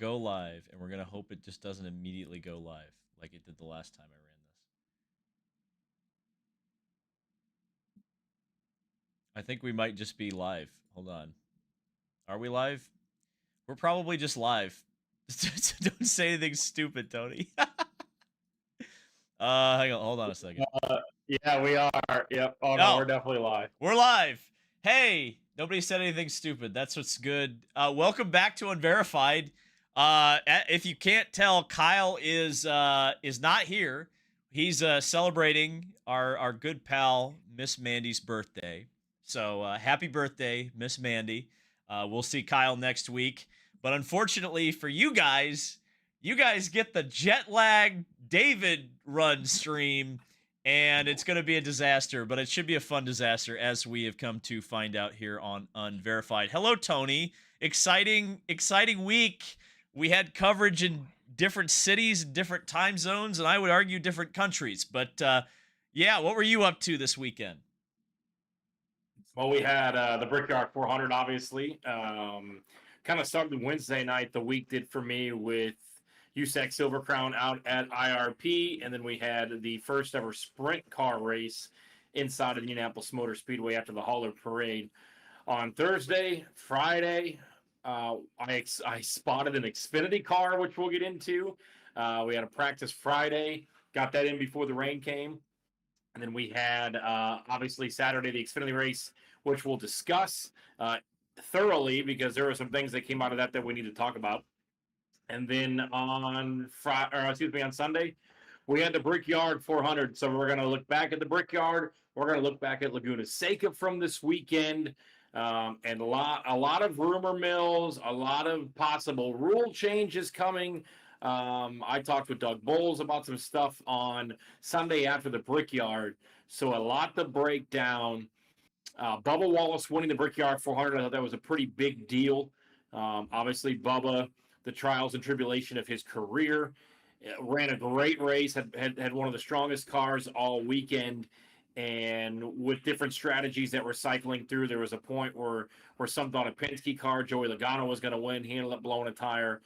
Go live, and we're gonna hope it just doesn't immediately go live like it did the last time I ran this. I think we might just be live. Hold on. Are we live? We're probably just live. Don't say anything stupid, Tony. Hang on. Hold on a second. Yeah, we are. Yep. Oh no, we're definitely live. We're live. Hey, nobody said anything stupid. That's what's good. Welcome back to Unverified. If you can't tell, Kyle is not here. He's celebrating our good pal Miss Mandy's birthday. So happy birthday, Miss Mandy. We'll see Kyle next week. But unfortunately for you guys get the jet lag David run stream, and it's going to be a disaster, but it should be a fun disaster, as we have come to find out here on Unverified. Hello, Tony. Exciting week. We had coverage in different cities, different time zones, and I would argue different countries. But yeah, what were you up to this weekend? Well, we had the Brickyard 400, obviously. Kind of started Wednesday night. The week did for me with USAC Silver Crown out at IRP, and then we had the first ever sprint car race inside of the Indianapolis Motor Speedway after the Hauler Parade on Thursday. Friday, I spotted an Xfinity car, which we'll get into. We had a practice Friday, got that in before the rain came. And then we had, obviously, Saturday, the Xfinity race, which we'll discuss thoroughly because there were some things that came out of that we need to talk about. And then on Sunday, we had the Brickyard 400. So we're going to look back at the Brickyard. We're going to look back at Laguna Seca from this weekend. And a lot of rumor mills, a lot of possible rule changes coming. I talked with Doug Bowles about some stuff on Sunday after the Brickyard. So a lot to break down. Bubba Wallace winning the Brickyard 400, I thought that was a pretty big deal. Obviously, Bubba, the trials and tribulation of his career, ran a great race, had one of the strongest cars all weekend. And with different strategies that were cycling through, there was a point where some thought a Penske car, Joey Logano, was going to win. He ended up blowing a tire.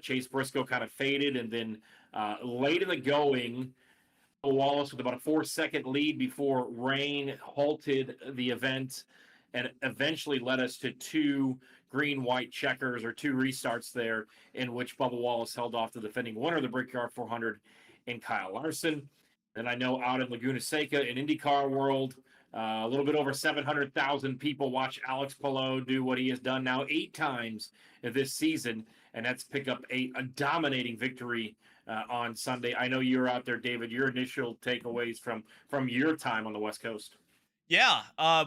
Chase Briscoe kind of faded, and then late in the going, Wallace with about a 4-second lead before rain halted the event and eventually led us to two green-white checkers or two restarts there, in which Bubba Wallace held off the defending winner of the Brickyard 400 in Kyle Larson. And I know out in Laguna Seca in IndyCar world, a little bit over 700,000 people watch Alex Palou do what he has done now 8 times this season, and that's pick up a dominating victory on Sunday. I know you're out there, David. Your initial takeaways from your time on the West Coast. Yeah,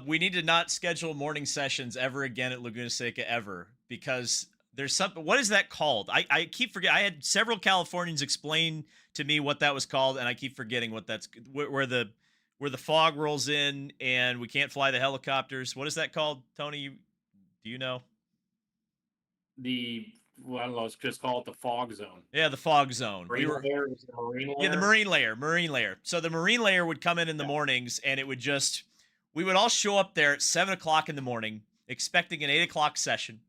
we need to not schedule morning sessions ever again at Laguna Seca ever, because there's something. What is that called? I keep forgetting. I had several Californians explain to me what that was called, and I keep forgetting what that's where the fog rolls in and we can't fly the helicopters. What is that called, Tony? Do you know? I don't know, let's just call it the fog zone. Yeah, the fog zone. Marine layer? Yeah, the marine layer. So the marine layer would come in the mornings, and it would just, we would all show up there at 7 o'clock in the morning, expecting an 8 o'clock session.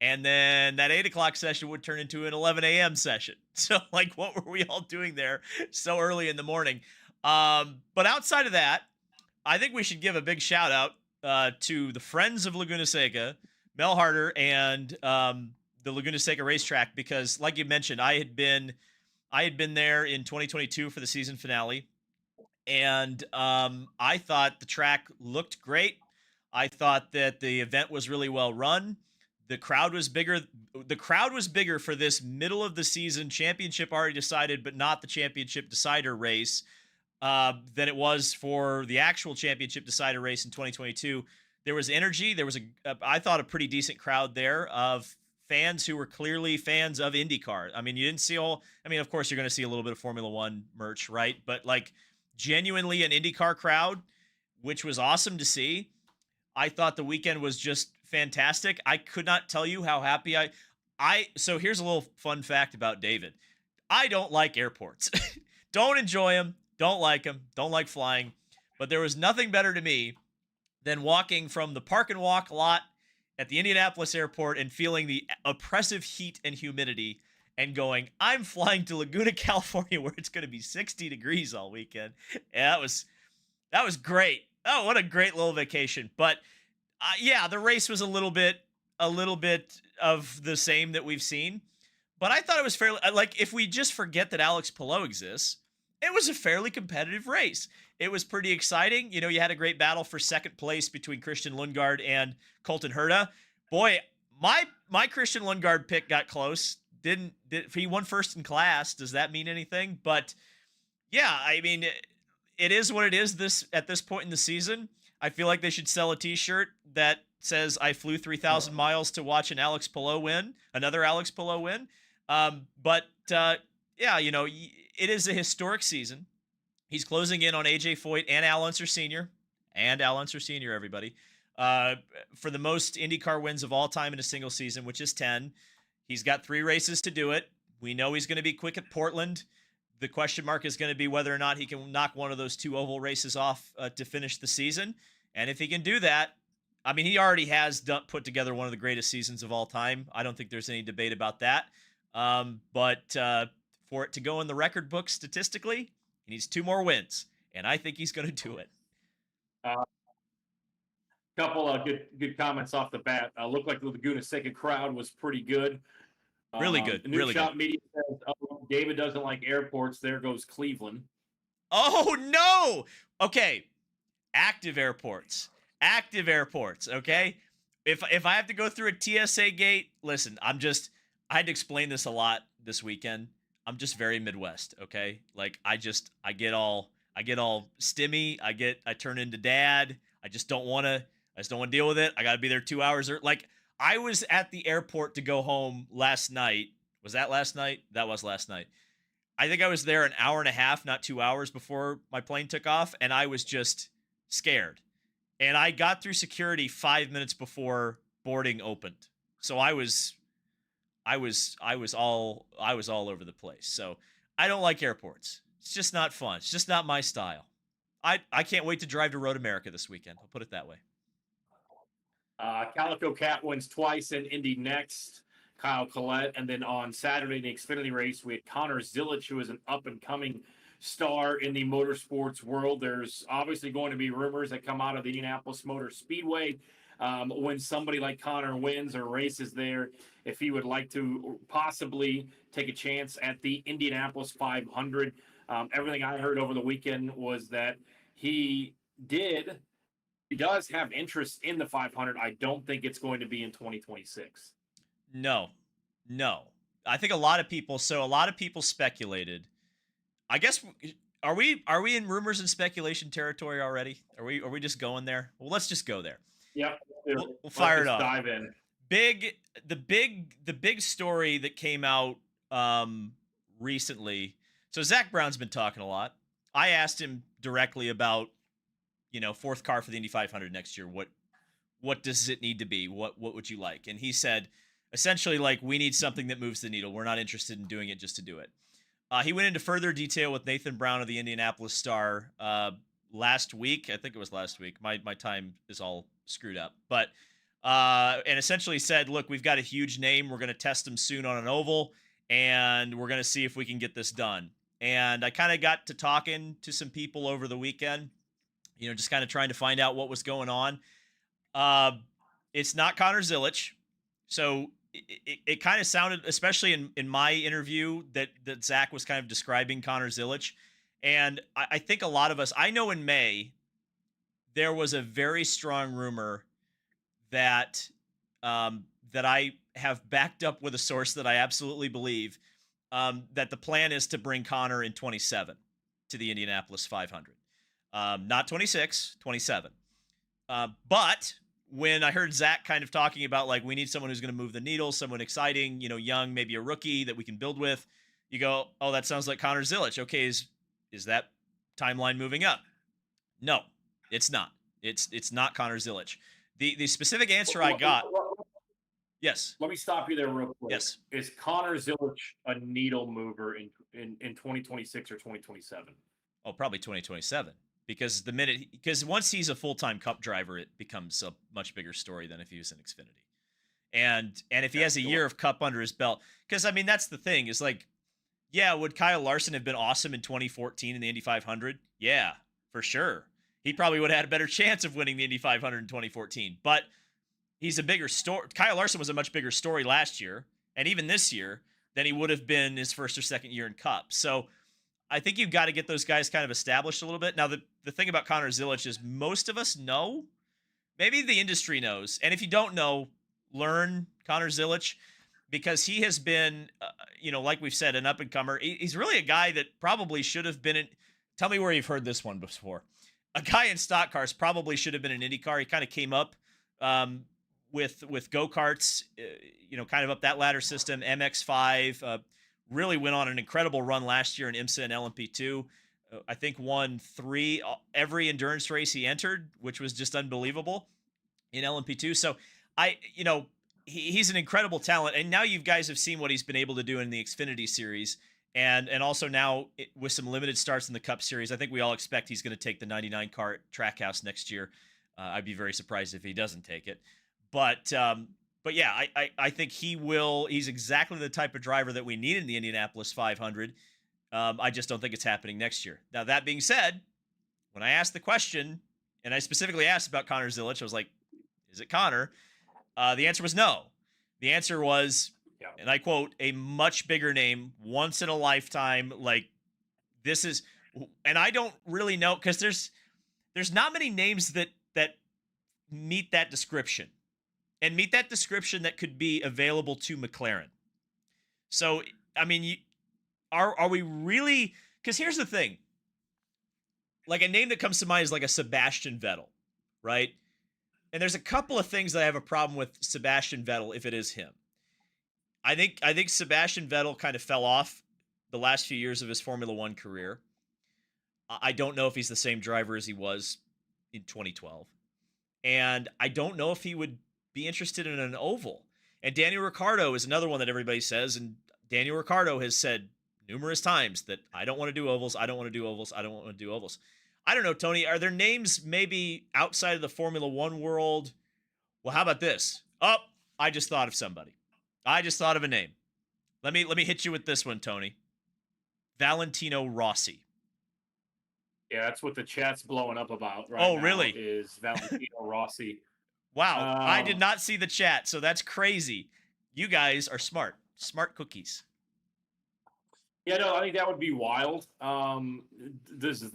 And then that 8 o'clock session would turn into an 11 a.m. session. So, like, what were we all doing there so early in the morning? But outside of that, I think we should give a big shout out to the Friends of Laguna Seca, Mel Harder, and the Laguna Seca racetrack, because, like you mentioned, I had been there in 2022 for the season finale, and I thought the track looked great. I thought that the event was really well run. The crowd was bigger. The crowd was bigger for this middle of the season championship already decided, but not the championship decider race, than it was for the actual championship decider race in 2022. There was energy. There was I thought, a pretty decent crowd there of fans who were clearly fans of IndyCar. I mean, you didn't see of course you're going to see a little bit of Formula One merch, right? But like, genuinely an IndyCar crowd, which was awesome to see. I thought the weekend was just fantastic. I could not tell you how happy so here's a little fun fact about David. I don't like airports. Don't enjoy them. Don't like them. Don't like flying. But there was nothing better to me than walking from the park and walk lot at the Indianapolis airport and feeling the oppressive heat and humidity and going, I'm flying to Laguna, California, where it's going to be 60 degrees all weekend. Yeah, that was great. Oh, what a great little vacation. But yeah, the race was a little bit of the same that we've seen. But I thought it was fairly, like, if we just forget that Alex Palou exists, it was a fairly competitive race. It was pretty exciting. You know, you had a great battle for second place between Christian Lundgaard and Colton Herta. Boy, my Christian Lundgaard pick got close. If he won first in class, does that mean anything? But yeah, I mean, it is what it is at this point in the season. I feel like they should sell a t-shirt that says I flew 3,000 miles to watch another Alex Palou win. Yeah, you know, it is a historic season. He's closing in on AJ Foyt and Al Unser Sr. Everybody, for the most IndyCar wins of all time in a single season, which is 10. He's got 3 races to do it. We know he's going to be quick at Portland. The question mark is going to be whether or not he can knock one of those 2 oval races off to finish the season. And if he can do that, I mean, he already has put together one of the greatest seasons of all time. I don't think there's any debate about that. But for it to go in the record book statistically, he needs 2 more wins, and I think he's going to do it. Couple of good comments off the bat. Looked like the Laguna Seca crowd was pretty good. Really good. New really Shot good. Media says, oh, David doesn't like airports. There goes Cleveland. Oh, no. Okay. Active airports. Okay. If I have to go through a TSA gate, listen, I had to explain this a lot this weekend. I'm just very Midwest. Okay. Like I get all stimmy. I turn into dad. I just don't want to deal with it. I got to be there 2 hours. Like I was at the airport to go home last night. Was that last night? That was last night. I think I was there an hour and a half, not 2 hours before my plane took off. And I was just scared. And I got through security 5 minutes before boarding opened. So I was all over the place. So I don't like airports. It's just not fun. It's just not my style. I can't wait to drive to Road America this weekend. I'll put it that way. Calico Cat wins twice in Indy next. Kyle Collette. And then on Saturday in the Xfinity race, we had Connor Zilic, who is an up-and-coming star in the motorsports world. There's obviously going to be rumors that come out of the Indianapolis Motor Speedway when somebody like Connor wins or races there, if he would like to possibly take a chance at the Indianapolis 500. Everything I heard over the weekend was that he does have interest in the 500. I don't think it's going to be in 2026. No. I think a lot of people speculated. I guess are we in rumors and speculation territory already? Are we just going there? Well, let's just go there. Yep. We'll fire it up. Dive in. The big story that came out recently. So Zach Brown's been talking a lot. I asked him directly about, fourth car for the Indy 500 next year. What does it need to be? What would you like? And he said, essentially, like, we need something that moves the needle. We're not interested in doing it just to do it. He went into further detail with Nathan Brown of the Indianapolis Star last week. I think it was last week. My time is all screwed up. But and essentially said, look, we've got a huge name. We're going to test him soon on an oval, and we're going to see if we can get this done. And I kind of got to talking to some people over the weekend, just kind of trying to find out what was going on. It's not Connor Zilic. So it kind of sounded, especially in my interview, that Zach was kind of describing Connor Zilic. And I think a lot of us, I know in May, there was a very strong rumor that I have backed up with a source that I absolutely believe, that the plan is to bring Connor in 27 to the Indianapolis 500. Not 26, 27. But when I heard Zach kind of talking about, like, we need someone who's going to move the needle, someone exciting, young, maybe a rookie that we can build with, you go, oh, that sounds like Connor Zilic. Okay, is that timeline moving up? No, it's not. It's not Connor Zilic. The specific answer I got. Yes. Let me stop you there real quick. Yes. Is Connor Zilic a needle mover in 2026 or 2027? Oh, probably 2027. Because once he's a full-time Cup driver, it becomes a much bigger story than if he was in Xfinity. And if he Yeah, has a sure. year of Cup under his belt, because I mean that's the thing is like, yeah, would Kyle Larson have been awesome in 2014 in the Indy 500? Yeah, for sure. He probably would have had a better chance of winning the Indy 500 in 2014. But he's a bigger story. Kyle Larson was a much bigger story last year, and even this year, than he would have been his first or second year in Cup. So I think you've got to get those guys kind of established a little bit. Now, the thing about Connor Zilic is most of us know, maybe the industry knows. And if you don't know, learn Connor Zilic because he has been, like we've said, an up and comer. He's really a guy that probably should have been in. Tell me where you've heard this one before. A guy in stock cars probably should have been in IndyCar. He kind of came up with go karts, kind of up that ladder system. MX5 really went on an incredible run last year in IMSA and LMP2. I think won every endurance race he entered, which was just unbelievable in LMP2. So he's an incredible talent, and now you guys have seen what he's been able to do in the Xfinity Series, and also now with some limited starts in the Cup Series. I think we all expect he's going to take the 99 car at Trackhouse next year. I'd be very surprised if he doesn't take it, but yeah, I think he will. He's exactly the type of driver that we need in the Indianapolis 500. I just don't think it's happening next year. Now, that being said, when I asked the question, and I specifically asked about Connor Zilic, I was like, is it Connor? The answer was no. The answer was, and I quote, a much bigger name, once in a lifetime. Like, this is, and I don't really know, because there's not many names that meet that description, and meet that description that could be available to McLaren. So, I mean, are we really? Because here's the thing. Like, a name that comes to mind is like a Sebastian Vettel, right? And there's a couple of things that I have a problem with Sebastian Vettel if it is him. I think Sebastian Vettel kind of fell off the last few years of his Formula One career. I don't know if he's the same driver as he was in 2012. And I don't know if he would be interested in an oval. And Daniel Ricciardo is another one that everybody says. And Daniel Ricciardo has said numerous times that I don't want to do ovals. I don't want to do ovals. I don't want to do ovals. I don't know, Tony. Are there names maybe outside of the Formula One world? Well, how about this? Oh, I just thought of somebody. I just thought of a name. Let me hit you with this one, Tony. Valentino Rossi. Yeah, that's what the chat's blowing up about right now. Oh, really? Is Valentino Rossi. Wow, I did not see the chat, so that's crazy. You guys are smart. Smart cookies. Yeah, no, I think that would be wild. Does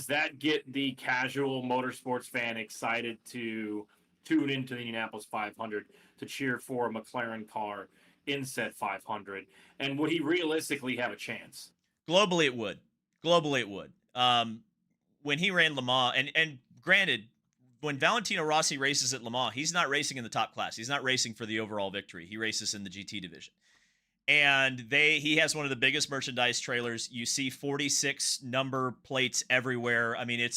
that get the casual motorsports fan excited to tune into the Indianapolis 500 to cheer for a McLaren car in said 500? And would he realistically have a chance? Globally, it would. When he ran Le Mans, and granted, when Valentino Rossi races at Le Mans, he's not racing in the top class. He's not racing for the overall victory. He races in the GT division. And he has one of the biggest merchandise trailers. You see 46 number plates everywhere. I mean,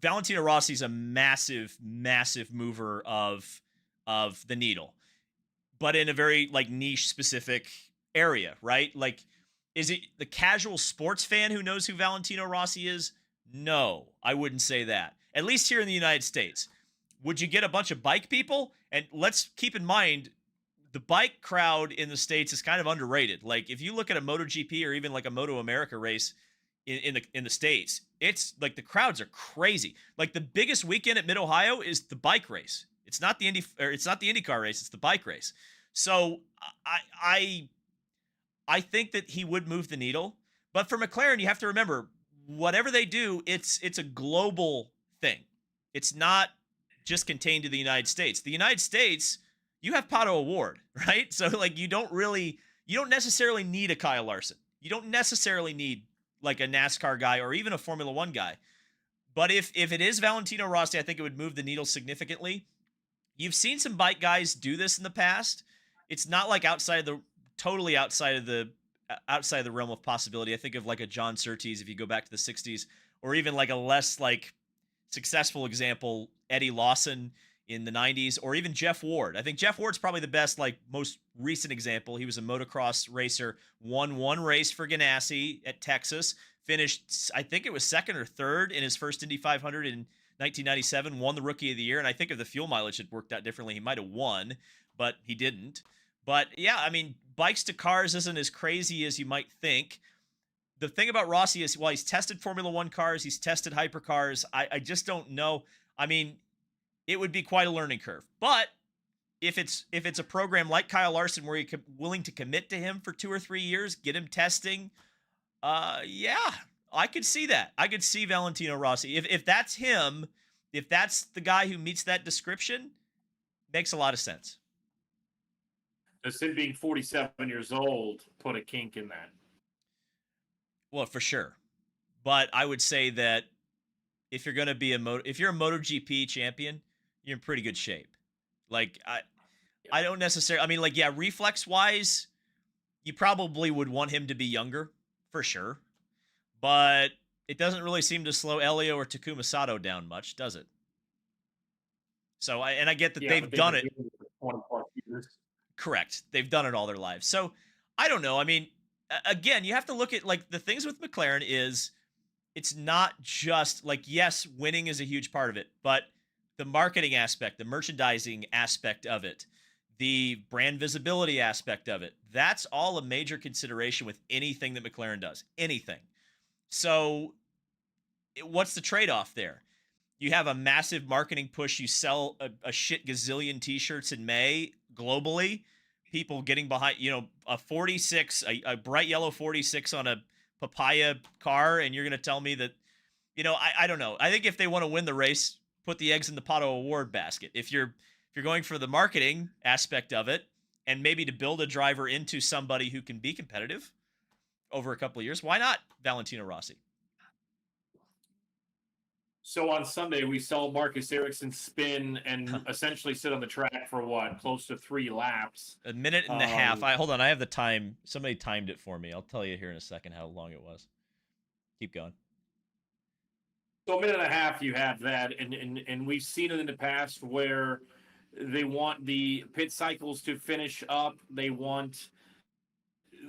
Valentino Rossi's a massive, massive mover of the needle, but in a very like niche specific area, right? Like, is it the casual sports fan who knows who Valentino Rossi is? No, I wouldn't say that. At least here in the United States. Would you get a bunch of bike people? And let's keep in mind, the bike crowd in the States is kind of underrated. Like, if you look at a MotoGP or even like a Moto America race in the States, it's like the crowds are crazy. Like, the biggest weekend at Mid-Ohio is the bike race. It's not the IndyCar race, it's the bike race. So I think that he would move the needle. But for McLaren, you have to remember, whatever they do, it's a global thing. It's not just contained to the United States. The United States, you have Pato Award, right? So like you don't necessarily need a Kyle Larson. You don't necessarily need like a NASCAR guy or even a Formula One guy. But if it is Valentino Rossi, I think it would move the needle significantly. You've seen some bike guys do this in the past. It's not like totally outside of the realm of possibility. I think of like a John Surtees if you go back to the 60s, or even like a less like successful example, Eddie Lawson in the 90s, or even Jeff Ward. I think Jeff Ward's probably the best, like most recent example. He was a motocross racer, won one race for Ganassi at Texas, finished, I think it was second or third in his first Indy 500 in 1997, won the Rookie of the Year, and I think if the fuel mileage had worked out differently, he might have won, but he didn't. But yeah, I mean, bikes to cars isn't as crazy as you might think. The thing about Rossi is, while he's tested Formula One cars, he's tested hypercars. I just don't know. I mean, it would be quite a learning curve. But if it's a program like Kyle Larson where you're willing to commit to him for 2 or 3 years, get him testing, yeah, I could see that. I could see Valentino Rossi. If that's him, if that's the guy who meets that description, makes a lot of sense. Does him being 47 years old put a kink in that? Well, for sure. But I would say that if you're going to be if you're a MotoGP champion, you're in pretty good shape. Like I don't necessarily, I mean, like, yeah, reflex wise, you probably would want him to be younger for sure, but it doesn't really seem to slow Elio or Takuma Sato down much, does it? So I get that they've done it. 20 years. Correct. They've done it all their lives. So I don't know. I mean, again, you have to look at, like, the things with McLaren is it's not just like, yes, winning is a huge part of it, but the marketing aspect, the merchandising aspect of it, the brand visibility aspect of it, that's all a major consideration with anything that McLaren does. Anything. So what's the trade-off there? You have a massive marketing push. You sell a shit gazillion t-shirts in May globally. People getting behind, a 46, a bright yellow 46 on a papaya car, and you're going to tell me that, I don't know. I think if they want to win the race, put the eggs in the Pato Award basket. If you're going for the marketing aspect of it, and maybe to build a driver into somebody who can be competitive over a couple of years, why not Valentino Rossi? So on Sunday, we saw Marcus Ericsson spin and essentially sit on the track for what, close to 3 laps. A minute and a half. Hold on, I have the time. Somebody timed it for me. I'll tell you here in a second how long it was. Keep going. So a minute and a half, you have that, and we've seen it in the past where they want the pit cycles to finish up. They want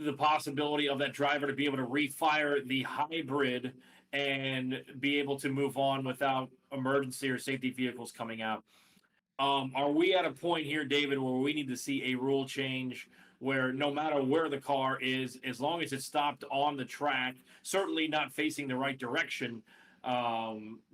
the possibility of that driver to be able to refire the hybrid and be able to move on without emergency or safety vehicles coming out. Are we at a point here, David, where we need to see a rule change where no matter where the car is, as long as it's stopped on the track, certainly not facing the right direction,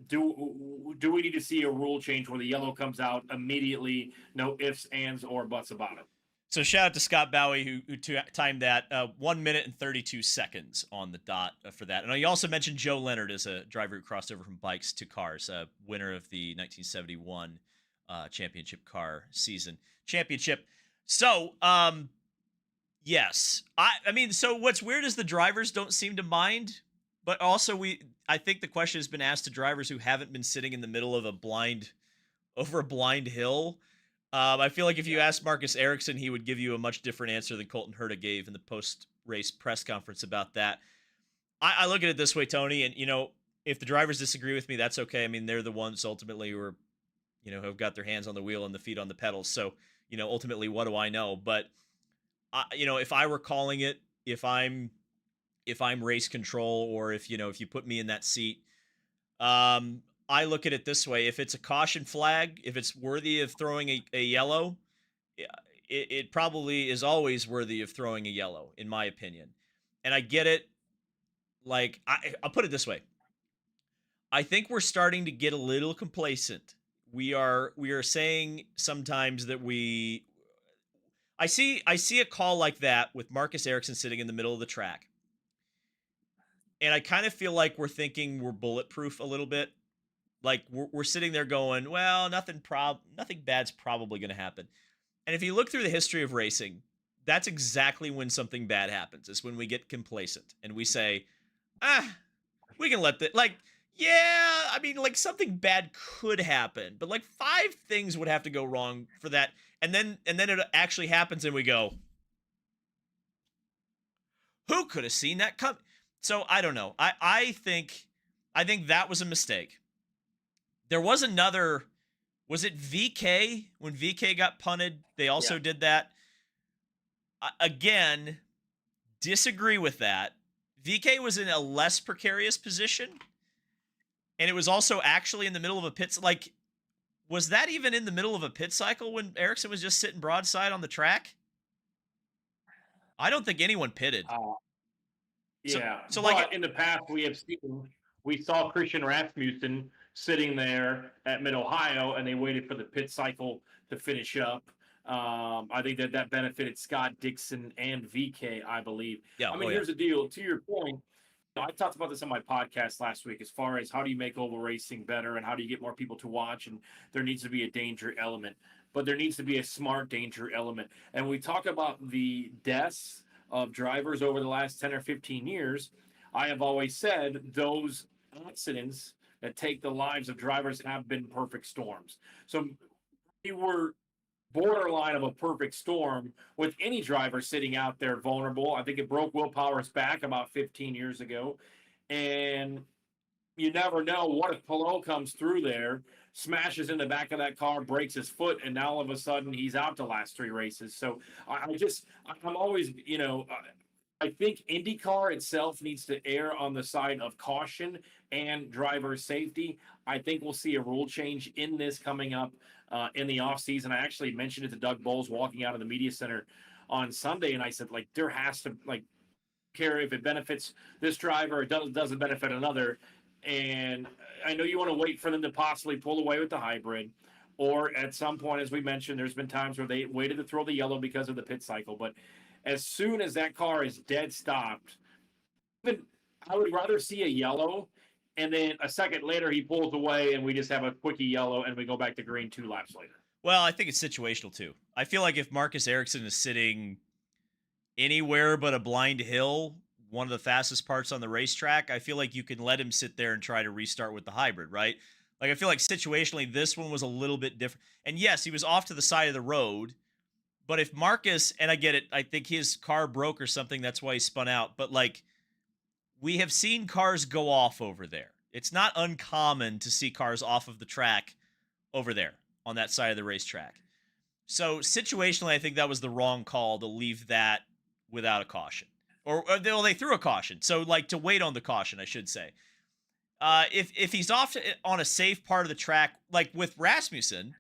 do we need to see a rule change where the yellow comes out immediately, no ifs, ands, or buts about it? So shout out to Scott Bowie who timed that 1 minute and 32 seconds on the dot for that. And you also mentioned Joe Leonard as a driver who crossed over from bikes to cars, winner of the 1971 championship car season championship. So, yes, I mean, so what's weird is the drivers don't seem to mind, but also I think the question has been asked to drivers who haven't been sitting in the middle of over a blind hill. I feel like if you asked Marcus Ericsson, he would give you a much different answer than Colton Herta gave in the post-race press conference about that. I look at it this way, Tony, and, if the drivers disagree with me, that's okay. I mean, they're the ones ultimately who are, who have got their hands on the wheel and the feet on the pedals. So, ultimately, what do I know? But, if I were calling it, if I'm race control, or if you put me in that seat, I look at it this way. If it's a caution flag, if it's worthy of throwing a yellow, it probably is always worthy of throwing a yellow, in my opinion. And I get it. Like, I'll put it this way. I think we're starting to get a little complacent. We are saying sometimes that I see a call like that with Marcus Ericsson sitting in the middle of the track. And I kind of feel like we're thinking we're bulletproof a little bit. Like, we're sitting there going, well, nothing bad's probably going to happen. And if you look through the history of racing, that's exactly when something bad happens. Is when we get complacent and we say, we can let that, like, yeah, I mean, like, something bad could happen, but like 5 things would have to go wrong for that. And then it actually happens and we go, who could have seen that come? So I don't know. I think that was a mistake. There was another, was it VK? When VK got punted, they also did that. Again, disagree with that. VK was in a less precarious position. And it was also actually in the middle of a pit. Like, was that even in the middle of a pit cycle when Ericsson was just sitting broadside on the track? I don't think anyone pitted. Uh, So, yeah, so like, but in the past we saw Christian Rasmussen sitting there at Mid Ohio, and they waited for the pit cycle to finish up. I think that benefited Scott Dixon and VK, I believe. yeah, I oh mean, yeah. here's the deal. To your point, I talked about this on my podcast last week as far as how do you make oval racing better and how do you get more people to watch, and there needs to be a danger element, but there needs to be a smart danger element. And we talk about the deaths of drivers over the last 10 or 15 years. I have always said those accidents that take the lives of drivers have been perfect storms. So we were borderline of a perfect storm with any driver sitting out there vulnerable. I think it broke Will Power's back about 15 years ago. And you never know what if Palou comes through there, smashes in the back of that car, breaks his foot, and now all of a sudden he's out the last 3 races. So I'm always, I think IndyCar itself needs to err on the side of caution and driver safety. I think we'll see a rule change in this coming up in the offseason. I actually mentioned it to Doug Bowles walking out of the media center on Sunday, and I said, like, there has to, like, care if it benefits this driver or doesn't benefit another. And I know you want to wait for them to possibly pull away with the hybrid, or at some point, as we mentioned, there's been times where they waited to throw the yellow because of the pit cycle. But as soon as that car is dead stopped, even I would rather see a yellow, and then a second later he pulls away, and we just have a quickie yellow, and we go back to green 2 laps later. Well, I think it's situational too. I feel like if Marcus Ericsson is sitting anywhere but a blind hill, one of the fastest parts on the racetrack, I feel like you can let him sit there and try to restart with the hybrid, right? Like, I feel like situationally, this one was a little bit different. And yes, he was off to the side of the road. But if Marcus, and I get it, I think his car broke or something, that's why he spun out. But like, we have seen cars go off over there. It's not uncommon to see cars off of the track over there on that side of the racetrack. So situationally, I think that was the wrong call to leave that without a caution, or they threw a caution. So like to wait on the caution, I should say. If he's off on a safe part of the track, like with Rasmussen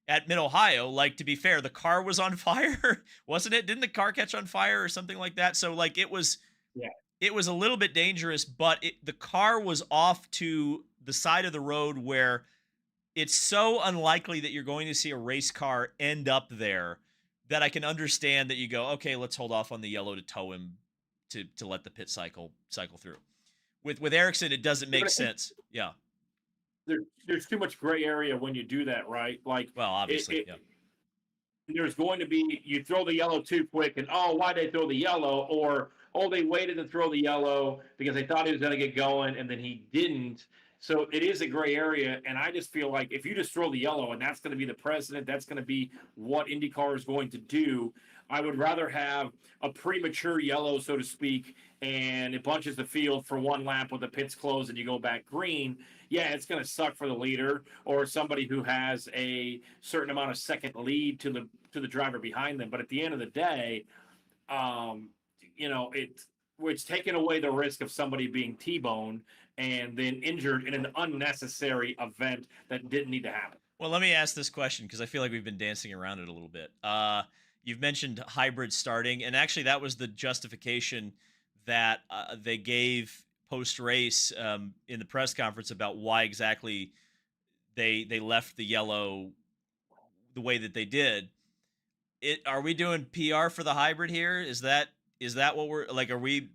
at Mid Ohio, like to be fair, the car was on fire, wasn't it? Didn't the car catch on fire or something like that? So like Yeah. it was a little bit dangerous, but the car was off to the side of the road where it's so unlikely that you're going to see a race car end up there that I can understand that you go, okay, let's hold off on the yellow to tow him to let the pit cycle through. With Ericsson, it doesn't make sense. Yeah. There's too much gray area when you do that, right? Like, Well, obviously, yeah. there's going to be, you throw the yellow too quick, and oh, why they throw the yellow, or oh, they waited to throw the yellow because they thought he was going to get going and then he didn't. So it is a gray area, and I just feel like if you just throw the yellow and that's going to be the precedent, that's going to be what IndyCar is going to do. I would rather have a premature yellow, so to speak, and it bunches the field for 1 lap with the pits closed and you go back green. Yeah, it's going to suck for the leader or somebody who has a certain amount of second lead to the driver behind them. But at the end of the day, it's taking away the risk of somebody being T-boned and then injured in an unnecessary event that didn't need to happen. Well, let me ask this question because I feel like we've been dancing around it a little bit. You've mentioned hybrid starting, and actually that was the justification that they gave post-race in the press conference about why exactly they left the yellow the way that they did. Are we doing PR for the hybrid here? Is that what we're like? Are we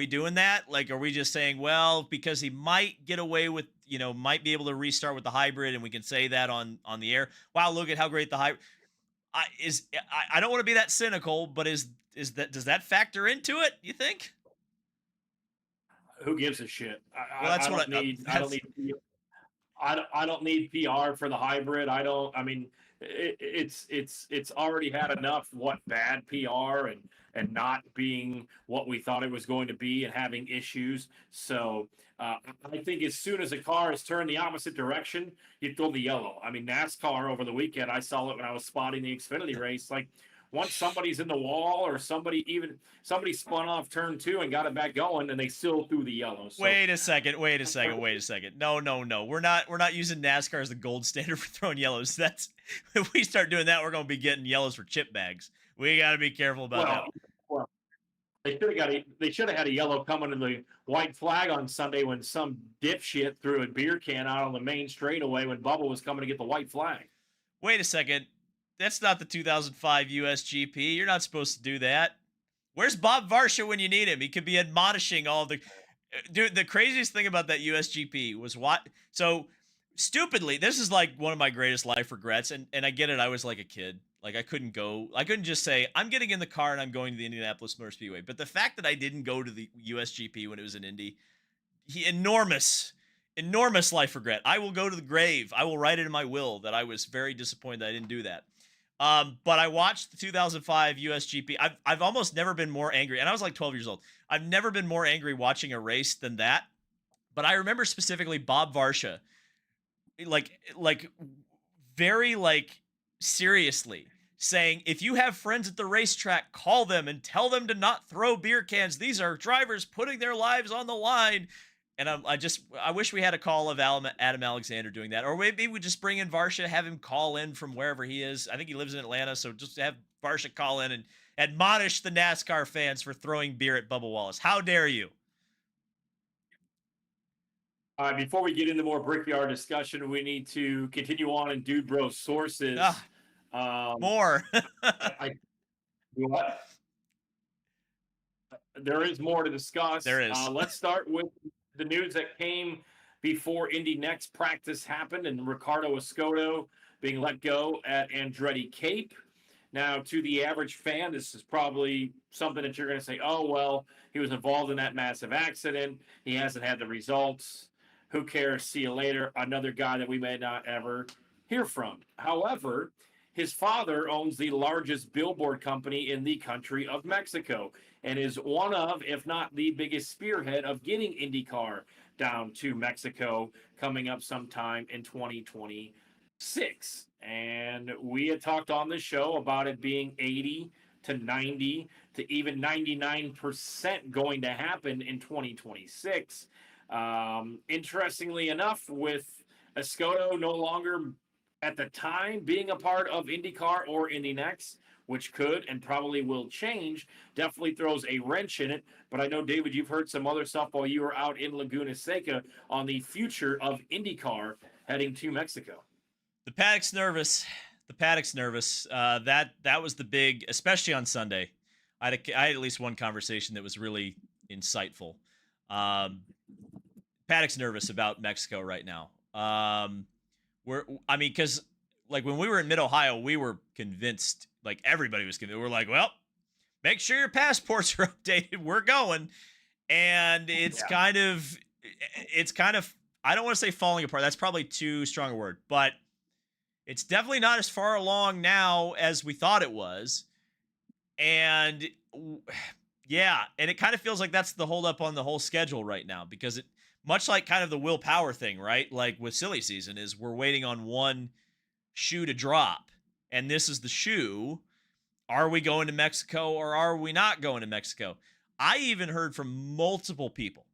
doing that? Like, are we just saying, well, because he might get away with, might be able to restart with the hybrid, and we can say that on the air? Wow, look at how great the hybrid is. I don't want to be that cynical, but does that factor into it? You think? Who gives a shit? Well, that's I what I don't need PR for the hybrid. I mean, it's already had enough bad PR and not being what we thought it was going to be and having issues. So I think as soon as a car is turned the opposite direction, you throw the yellow. I mean, NASCAR over the weekend, I saw it when I was spotting the Xfinity race. Like, once somebody's in the wall or somebody spun off turn 2 and got it back going, and they still threw the yellow. So, Wait a second. No. We're not using NASCAR as the gold standard for throwing yellows. That's if we start doing that, we're going to be getting yellows for chip bags. We got to be careful about well, they should have had a yellow coming to the white flag on Sunday when some dipshit threw a beer can out on the main straightaway when Bubba was coming to get the white flag. Wait a second. That's not the 2005 USGP. You're not supposed to do that. Where's Bob Varsha when you need him? He could be admonishing all the... Dude, the craziest thing about that USGP was what... So, stupidly, this is like one of my greatest life regrets, and I get it, I was like a kid. Like, I couldn't just say, I'm getting in the car and I'm going to the Indianapolis Motor Speedway. But the fact that I didn't go to the USGP when it was in Indy, enormous life regret. I will go to the grave. I will write it in my will that I was very disappointed that I didn't do that. But I watched the 2005 USGP. I've almost never been more angry, and I was like 12 years old. I've never been more angry watching a race than that. But I remember specifically Bob Varsha, like very seriously saying, if you have friends at the racetrack, call them and tell them to not throw beer cans. These are drivers putting their lives on the line. And I wish we had a call of Adam Alexander doing that. Or maybe we just bring in Varsha, have him call in from wherever he is. I think he lives in Atlanta, so just have Varsha call in and admonish the NASCAR fans for throwing beer at Bubba Wallace. How dare you? Before we get into more Brickyard discussion, we need to continue on in Dude Bro sources. More. What? There is more to discuss. There is. Let's start with the news that came before Indy Next practice happened and Ricardo Escoto being let go at Andretti Cape. Now, to the average fan, this is probably something that you're going to say, oh, well, he was involved in that massive accident. He hasn't had the results. Who cares? See you later. Another guy that we may not ever hear from. However, his father owns the largest billboard company in the country of Mexico and is one of, if not the biggest spearhead of getting IndyCar down to Mexico coming up sometime in 2026. And we had talked on the show about it being 80 to 90 to even 99% going to happen in 2026. Interestingly enough, with Escoto no longer at the time being a part of IndyCar or Indy Next, which could and probably will change, definitely throws a wrench in it. But I know, David, you've heard some other stuff while you were out in Laguna Seca on the future of IndyCar heading to Mexico. The paddock's nervous. That was the big, especially on Sunday. I had at least one conversation that was really insightful. Paddock's nervous about Mexico right now. Because when we were in Mid-Ohio, we were convinced, everybody was convinced. We're like, well, make sure your passports are updated. We're going. And it's kind of, I don't want to say falling apart. That's probably too strong a word, but it's definitely not as far along now as we thought it was. And yeah, and it kind of feels like that's the holdup on the whole schedule right now, because it, much like kind of the Will Power thing, right? Like with silly season, is we're waiting on one shoe to drop. And this is the shoe. Are we going to Mexico or are we not going to Mexico? I even heard from multiple people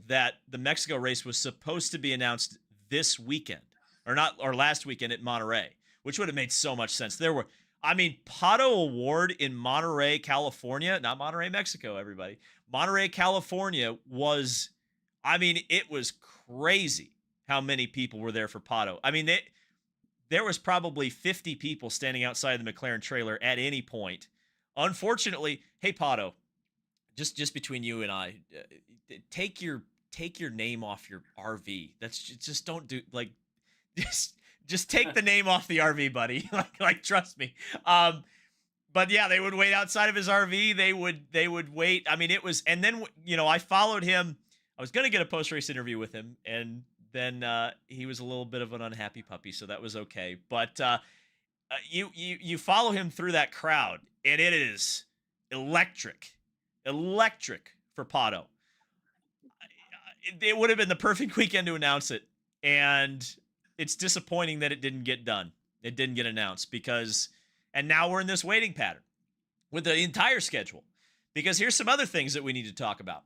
that the Mexico race was supposed to be announced this weekend or last weekend at Monterey, which would have made so much sense. Pato Award in Monterey, California, not Monterey, Mexico, everybody. Monterey, California was, it was crazy how many people were there for Pato. There was probably 50 people standing outside the McLaren trailer at any point. Unfortunately, hey, Pato, just between you and I, take your name off your RV. That's just don't do just take the name off the RV, buddy. Trust me. But yeah, they would wait outside of his RV. They would wait. It was, and then, I followed him. I was going to get a post-race interview with him, and then he was a little bit of an unhappy puppy, so that was okay. But you follow him through that crowd, and it is electric for Pato. It would have been the perfect weekend to announce it, and it's disappointing that it didn't get done. It didn't get announced because And now we're in this waiting pattern with the entire schedule. Because here's some other things that we need to talk about.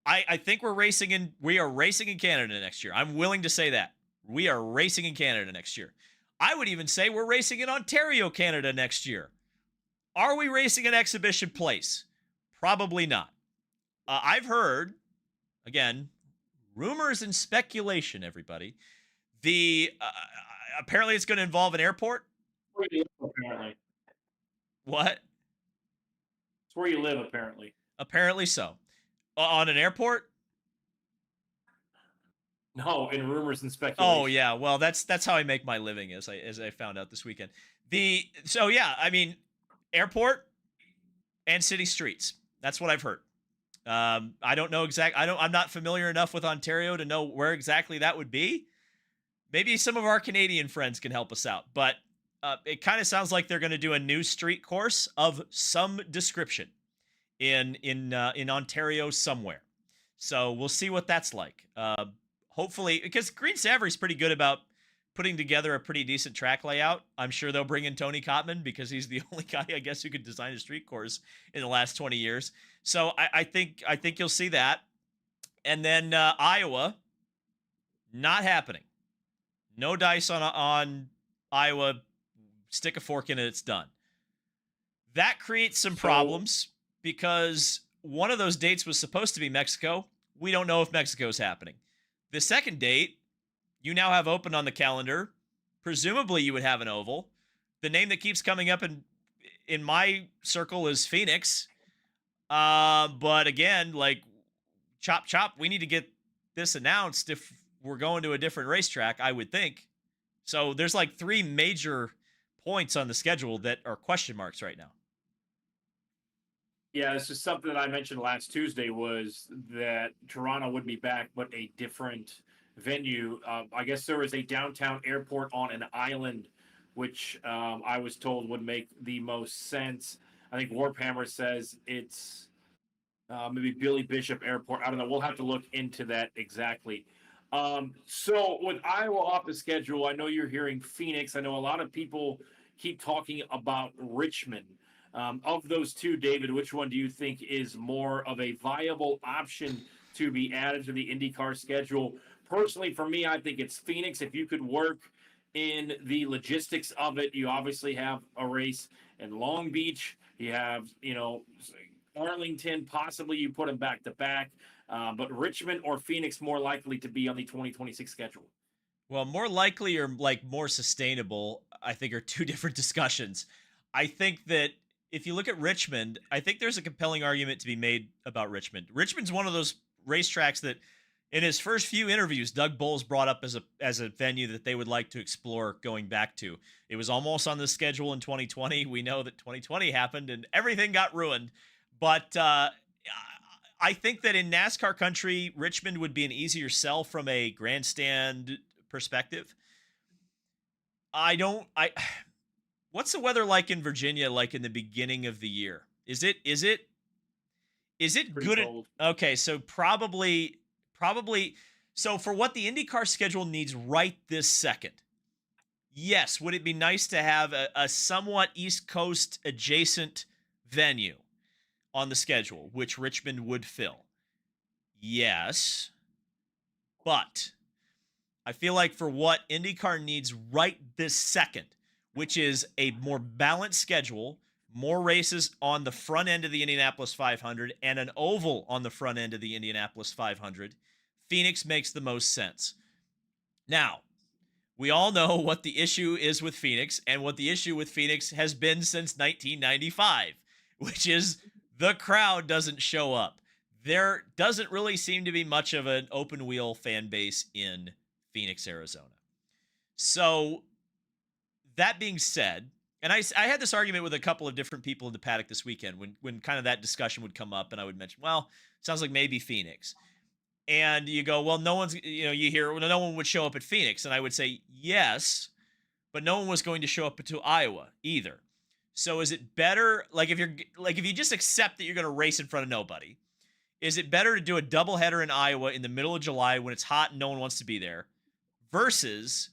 I think we are racing in Canada next year. I'm willing to say that. We are racing in Canada next year. I would even say we're racing in Ontario, Canada next year. Are we racing an exhibition place? Probably not. I've heard, again, rumors and speculation, everybody. Apparently it's going to involve an airport. Apparently. What? It's where you live, apparently. Apparently so. On an airport? No, in rumors and speculation. Oh yeah, well that's how I make my living, as I found out this weekend. I mean, airport and city streets. That's what I've heard. I don't know I'm not familiar enough with Ontario to know where exactly that would be. Maybe some of our Canadian friends can help us out, but it kind of sounds like they're going to do a new street course of some description in Ontario somewhere. So we'll see what that's like. Hopefully, because Green Savory's pretty good about putting together a pretty decent track layout. I'm sure they'll bring in Tony Kottman because he's the only guy, I guess, who could design a street course in the last 20 years. So I think you'll see that. And then Iowa, not happening. No dice on Iowa. Stick a fork in it, it's done. That creates some problems because one of those dates was supposed to be Mexico. We don't know if Mexico's happening. The second date, you now have open on the calendar. Presumably you would have an oval. The name that keeps coming up in my circle is Phoenix. But again, like, chop, we need to get this announced if we're going to a different racetrack, I would think. So there's like 3 major points on the schedule that are question marks right now. Yeah, this is something that I mentioned last Tuesday, was that Toronto would be back, but a different venue. I guess there was a downtown airport on an island, which I was told would make the most sense. I think Warphammer says it's maybe Billy Bishop Airport. I don't know. We'll have to look into that exactly. So with Iowa off the schedule, I know you're hearing Phoenix. I know a lot of people keep talking about Richmond. Of those two, David, which one do you think is more of a viable option to be added to the IndyCar schedule? Personally, for me, I think it's Phoenix. If you could work in the logistics of it, you obviously have a race in Long Beach. You have, Arlington, possibly you put them back to back. But Richmond or Phoenix more likely to be on the 2026 schedule? Well, more likely or like more sustainable, I think, are 2 different discussions. I think that if you look at Richmond, I think there's a compelling argument to be made about Richmond. Richmond's one of those racetracks that in his first few interviews, Doug Bowles brought up as a venue that they would like to explore going back to. It was almost on the schedule in 2020. We know that 2020 happened and everything got ruined. But I think that in NASCAR country, Richmond would be an easier sell from a grandstand perspective. What's the weather like in Virginia, like in the beginning of the year? Is it Pretty good? cold. Okay, so probably. So for what the IndyCar schedule needs right this second, yes, would it be nice to have a somewhat East Coast adjacent venue on the schedule, which Richmond would fill? Yes, but I feel like for what IndyCar needs right this second, which is a more balanced schedule, more races on the front end of the Indianapolis 500, and an oval on the front end of the Indianapolis 500, Phoenix makes the most sense. Now, we all know what the issue is with Phoenix, and what the issue with Phoenix has been since 1995, which is the crowd doesn't show up. There doesn't really seem to be much of an open wheel fan base in Phoenix, Arizona. So that being said, and I had this argument with a couple of different people in the paddock this weekend when kind of that discussion would come up, and I would mention, well, sounds like maybe Phoenix. And you go, well, no one's, you hear, well, no one would show up at Phoenix. And I would say, yes, but no one was going to show up to Iowa either. So is it better, if you just accept that you're going to race in front of nobody, is it better to do a doubleheader in Iowa in the middle of July when it's hot and no one wants to be there, versus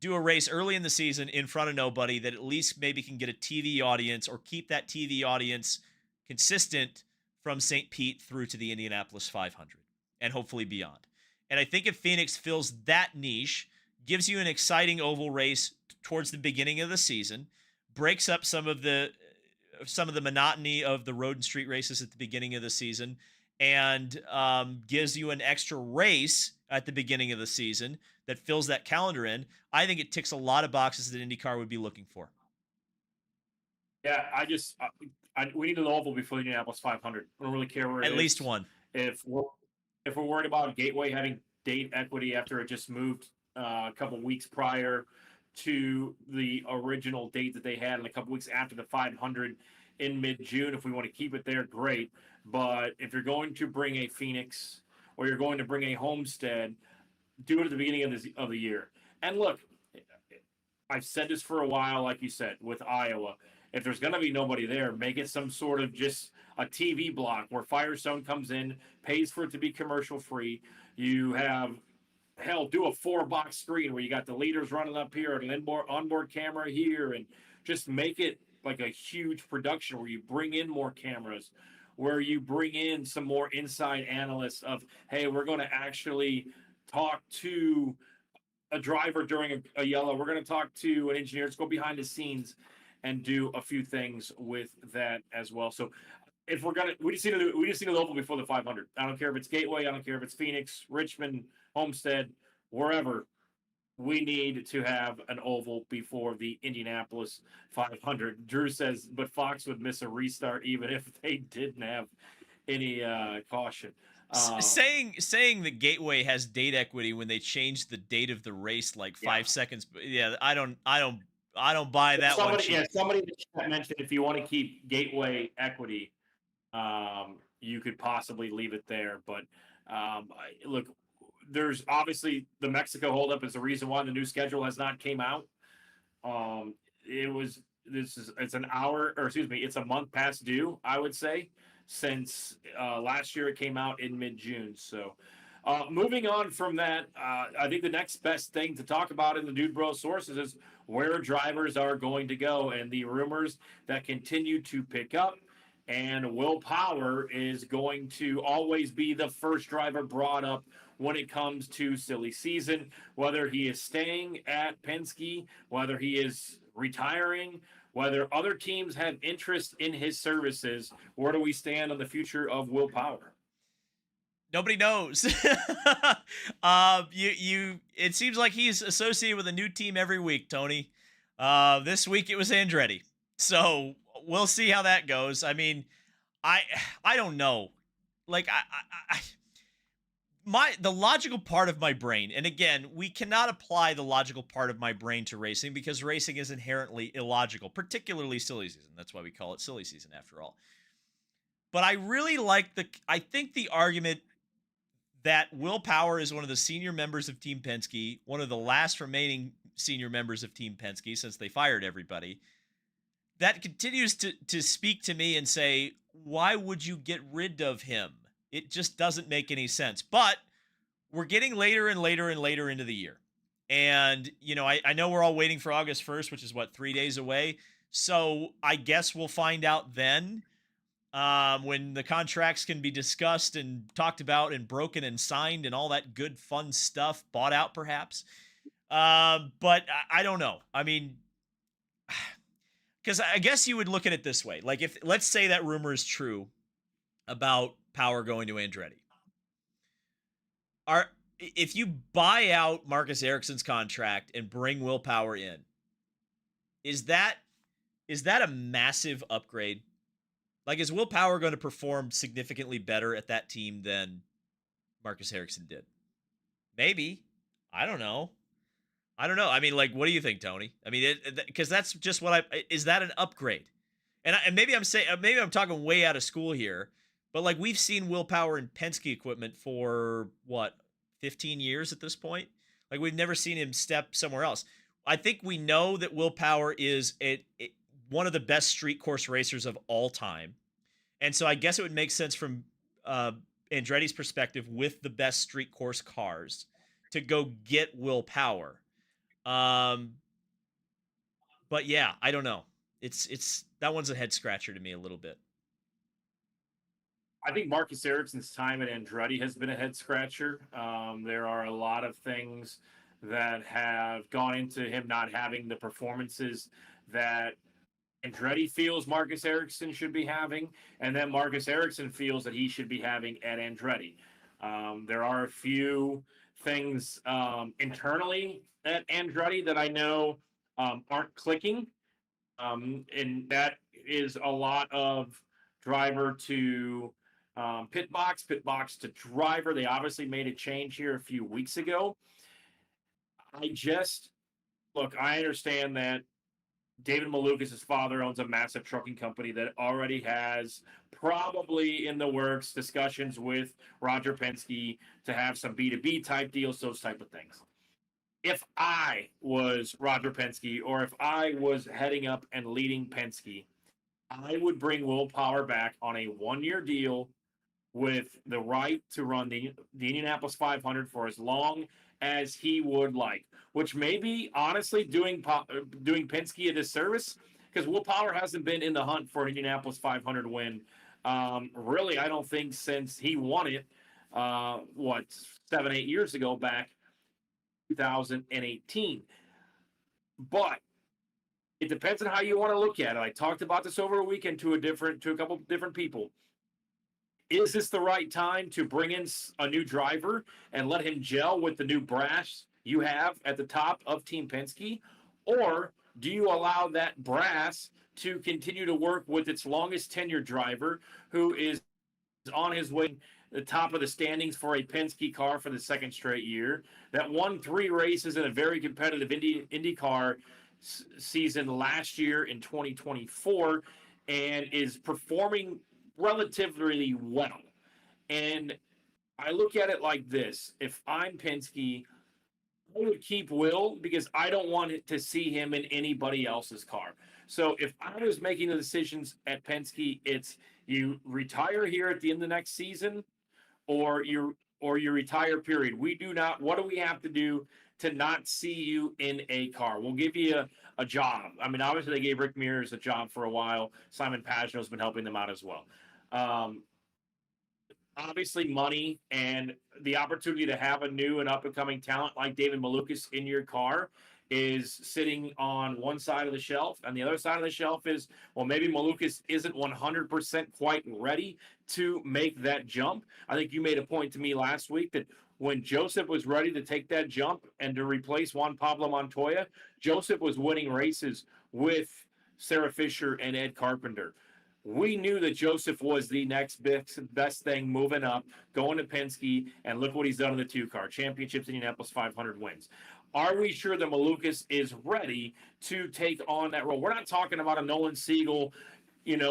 do a race early in the season in front of nobody that at least maybe can get a TV audience or keep that TV audience consistent from St. Pete through to the Indianapolis 500 and hopefully beyond. And I think if Phoenix fills that niche, gives you an exciting oval race towards the beginning of the season, breaks up some of the monotony of the road and street races at the beginning of the season, and gives you an extra race at the beginning of the season that fills that calendar in, I think it ticks a lot of boxes that IndyCar would be looking for. Yeah, we need an oval before the Indianapolis 500. I don't really care where it is. At least one. If we're worried about Gateway having date equity after it just moved a couple weeks prior to the original date that they had, and a couple weeks after the 500 in mid-June, if we want to keep it there, great. But if you're going to bring a Phoenix or you're going to bring a Homestead, do it at the beginning of the year. And look, I've said this for a while, like you said, with Iowa. If there's going to be nobody there, make it some sort of just a TV block where Firestone comes in, pays for it to be commercial free. You have, hell, do a 4-box screen where you got the leaders running up here and an onboard camera here, and just make it like a huge production where you bring in more cameras, where you bring in some more inside analysts of, hey, we're going to actually talk to a driver during a yellow. We're going to talk to an engineer. Let's go behind the scenes and do a few things with that as well. So if we're going to, we just need an oval before the 500. I don't care if it's Gateway. I don't care if it's Phoenix, Richmond, Homestead, wherever. We need to have an oval before the Indianapolis 500. Drew says, but Fox would miss a restart even if they didn't have any caution. Saying the Gateway has date equity when they changed the date of the race like 5 seconds. Yeah, I don't buy that one. Yeah, somebody mentioned if you want to keep Gateway equity, you could possibly leave it there. But look, there's obviously the Mexico holdup is the reason why the new schedule has not came out. It's a month past due, I would say, since last year it came out in mid-June. So moving on from that, I think the next best thing to talk about in the Dude Bro sources is where drivers are going to go and the rumors that continue to pick up. And Will Power is going to always be the first driver brought up when it comes to silly season, whether he is staying at Penske, whether he is retiring, whether other teams have interest in his services. Where do we stand on the future of Will Power? Nobody knows. It seems like he's associated with a new team every week, Tony. This week it was Andretti. So we'll see how that goes. I mean, I don't know. Like the logical part of my brain, and again, we cannot apply the logical part of my brain to racing because racing is inherently illogical, particularly silly season. That's why we call it silly season after all. But I really like I think the argument that Will Power is one of the senior members of Team Penske, one of the last remaining senior members of Team Penske since they fired everybody, that continues to speak to me and say, why would you get rid of him? It just doesn't make any sense. But we're getting later and later and later into the year. And, I know we're all waiting for August 1st, which is 3 days away. So I guess we'll find out then when the contracts can be discussed and talked about and broken and signed and all that good, fun stuff, bought out perhaps. But I don't know. I mean, because I guess you would look at it this way. Like let's say that rumor is true about Power going to Andretti. If you buy out Marcus Ericsson's contract and bring Will Power in, is that a massive upgrade? Like, is Will Power going to perform significantly better at that team than Marcus Ericsson did? Maybe. I don't know. I mean, like, what do you think, Tony? I mean, because that's just is that an upgrade? And maybe I'm talking way out of school here, but like we've seen Will Power in Penske equipment for 15 years at this point. Like we've never seen him step somewhere else. I think we know that Will Power is one of the best street course racers of all time. And so I guess it would make sense from Andretti's perspective with the best street course cars to go get Will Power. Um, but yeah, I don't know. It's that one's a head scratcher to me a little bit. I think Marcus Ericsson's time at Andretti has been a head scratcher. There are a lot of things that have gone into him not having the performances that Andretti feels Marcus Ericsson should be having, and that Marcus Ericsson feels that he should be having at Andretti. There are a few things internally at Andretti that I know aren't clicking, and that is a lot of driver to pit box to driver. They obviously made a change here a few weeks ago. I just look, I understand that David Malukas' father owns a massive trucking company that already has probably in the works discussions with Roger Penske to have some B2B type deals, those type of things. If I was Roger Penske or if I was heading up and leading Penske, I would bring Will Power back on a 1-year deal with the right to run the Indianapolis 500 for as long as he would like, which may be honestly doing Penske a disservice because Will Power hasn't been in the hunt for an Indianapolis 500 win. Really, I don't think since he won it, 7-8 years ago, back 2018. But it depends on how you want to look at it. I talked about this over a weekend to a couple different people. Is this the right time to bring in a new driver and let him gel with the new brass you have at the top of Team Penske? Or do you allow that brass to continue to work with its longest tenured driver who is on his way to the top of the standings for a Penske car for the second straight year, that won 3 races in a very competitive IndyCar season last year in 2024 and is performing relatively well. And I look at it like this. If I'm Penske, I would keep Will because I don't want to see him in anybody else's car. So if I was making the decisions at Penske, it's you retire here at the end of the next season or you retire, period. We do not, what do we have to do to not see you in a car? We'll give you a job. I mean, obviously they gave Rick Mears a job for a while. Simon Pagenaud's been helping them out as well. Obviously money and the opportunity to have a new and up and coming talent like David Malukas in your car is sitting on one side of the shelf, and the other side of the shelf is, well, maybe Malukas isn't 100% quite ready to make that jump. I think you made a point to me last week that when Joseph was ready to take that jump and to replace Juan Pablo Montoya, Joseph was winning races with Sarah Fisher and Ed Carpenter. We knew that Joseph was the next best thing moving up, going to Penske, and look what he's done in the 2-car championships, Indianapolis 500 wins. Are we sure that Malukas is ready to take on that role? We're not talking about a Nolan Siegel,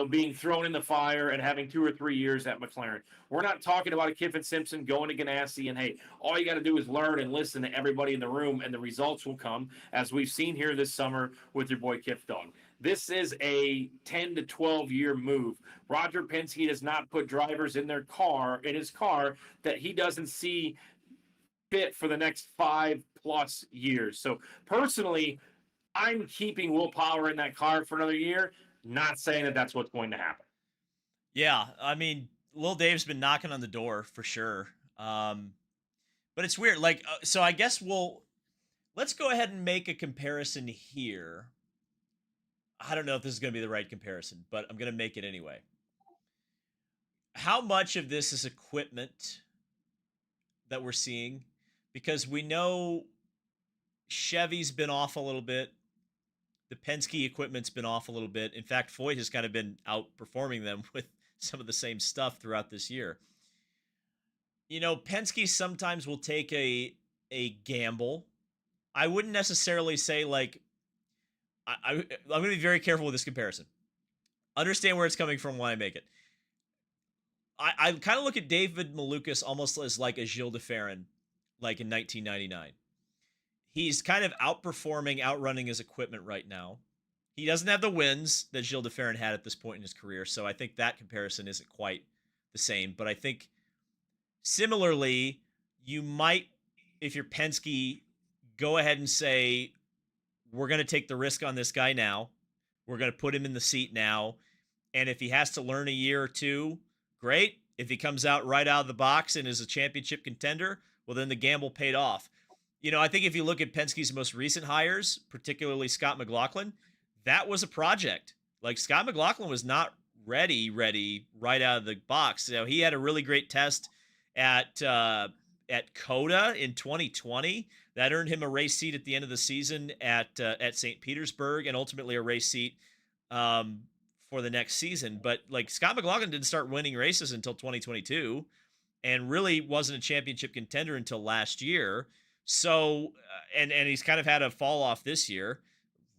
being thrown in the fire and having 2 or 3 years at McLaren. We're not talking about a Kiffin Simpson going to Ganassi and, hey, all you got to do is learn and listen to everybody in the room, and the results will come, as we've seen here this summer with your boy Kif Dog. This is a 10 to 12-year move. Roger Penske does not put drivers in his car that he doesn't see fit for the next 5+ years. So personally, I'm keeping Will Power in that car for another year, not saying that that's what's going to happen. Yeah, I mean, Lil Dave's been knocking on the door for sure. But it's weird. So I guess let's go ahead and make a comparison here. I don't know if this is going to be the right comparison, but I'm going to make it anyway. How much of this is equipment that we're seeing? Because we know Chevy's been off a little bit. The Penske equipment's been off a little bit. In fact, Foyt has kind of been outperforming them with some of the same stuff throughout this year. Penske sometimes will take a gamble. I wouldn't necessarily say I'm going to be very careful with this comparison. Understand where it's coming from when I make it. I kind of look at David Malukas almost as like a Gilles de Ferran, like in 1999. He's kind of outrunning his equipment right now. He doesn't have the wins that Gilles de Ferran had at this point in his career, so I think that comparison isn't quite the same. But I think similarly, you might, if you're Penske, go ahead and say, we're going to take the risk on this guy now. We're going to put him in the seat now. And if he has to learn a year or two, great. If he comes out right out of the box and is a championship contender, well, then the gamble paid off. I think if you look at Penske's most recent hires, particularly Scott McLaughlin, that was a project. Like, Scott McLaughlin was not ready right out of the box. He had a really great test at COTA in 2020 that earned him a race seat at the end of the season at St. Petersburg, and ultimately a race seat for the next season. But like, Scott McLaughlin didn't start winning races until 2022, and really wasn't a championship contender until last year. So, and he's kind of had a fall off this year,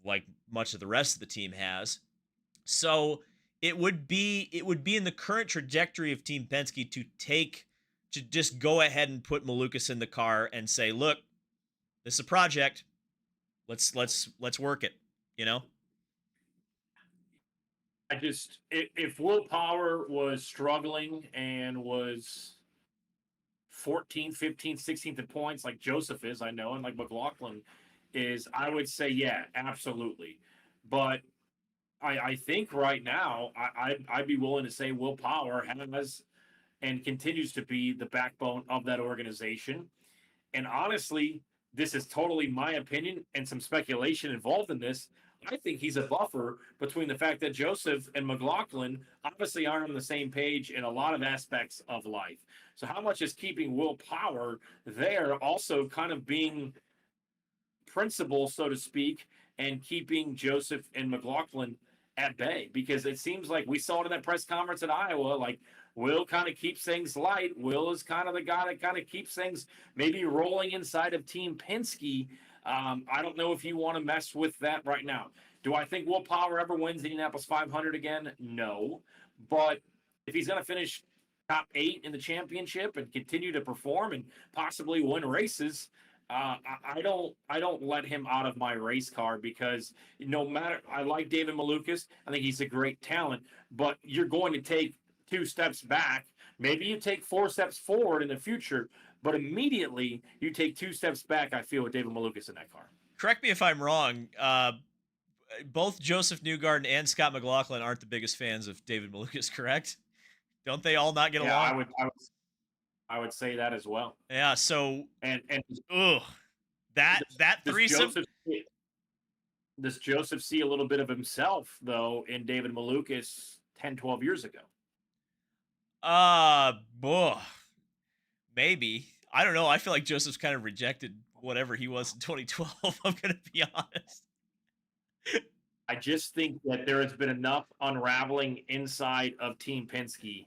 like much of the rest of the team has. So it would be in the current trajectory of Team Penske to just go ahead and put Malukas in the car and say, look, this is a project. Let's work it, If Will Power was struggling and was 14th, 15th, 16th in points like Joseph is, I know, and like McLaughlin is, I would say, yeah, absolutely. But I think right now, I'd be willing to say Will Power has and continues to be the backbone of that organization. And honestly, this is totally my opinion and some speculation involved in this. I think he's a buffer between the fact that Joseph and McLaughlin obviously aren't on the same page in a lot of aspects of life. So how much is keeping Will Power there also kind of being principal, so to speak, and keeping Joseph and McLaughlin at bay? Because it seems like we saw it in that press conference in Iowa, like Will kind of keeps things light. Will is kind of the guy that kind of keeps things maybe rolling inside of Team Penske. I don't know if you want to mess with that right now. Do I think Will Power ever wins the Indianapolis 500 again? No. But if he's going to finish top 8 in the championship and continue to perform and possibly win races, I don't let him out of my race car, because no matter, I like David Malukas. I think he's a great talent, but you're going to take 2 steps back. Maybe you take 4 steps forward in the future, but immediately you take 2 steps back, I feel, with David Malukas in that car. Correct me if I'm wrong. Both Joseph Newgarden and Scott McLaughlin aren't the biggest fans of David Malukas, correct? Don't they all not get along? I would say that as well. Yeah. So and that threesome. Does Joseph see a little bit of himself though in David Malukas 10, 12 years ago? Maybe. I don't know. I feel like Joseph's kind of rejected whatever he was in 2012. I'm going to be honest. I just think that there has been enough unraveling inside of Team Penske,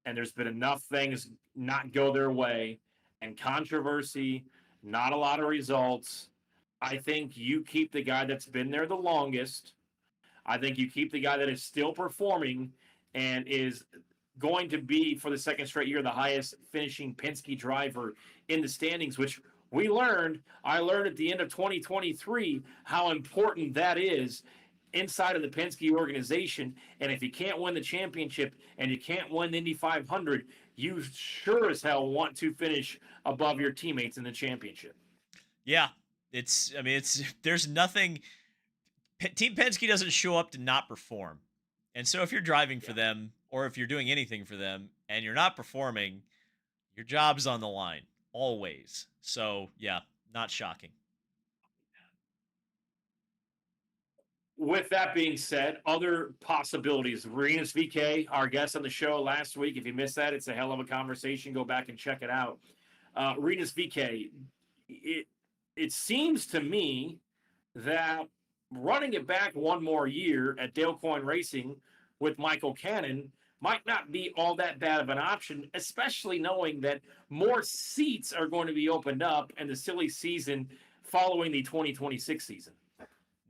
and there's been enough things not go their way, and controversy, not a lot of results. I think you keep the guy that's been there the longest. I think you keep the guy that is still performing and is going to be, for the second straight year, the highest finishing Penske driver in the standings, which I learned at the end of 2023 how important that is inside of the Penske organization. And if you can't win the championship and you can't win the Indy 500, you sure as hell want to finish above your teammates in the championship. Yeah, there's nothing. Team Penske doesn't show up to not perform. And so if you're driving for them, or if you're doing anything for them and you're not performing, your job's on the line always. So yeah, not shocking. With that being said, other possibilities. Rinus VeeKay, our guest on the show last week. If you missed that, it's a hell of a conversation. Go back and check it out. Rinus VeeKay, it seems to me that running it back one more year at Dale Coyne Racing with Michael Cannon might not be all that bad of an option, especially knowing that more seats are going to be opened up in the silly season following the 2026 season.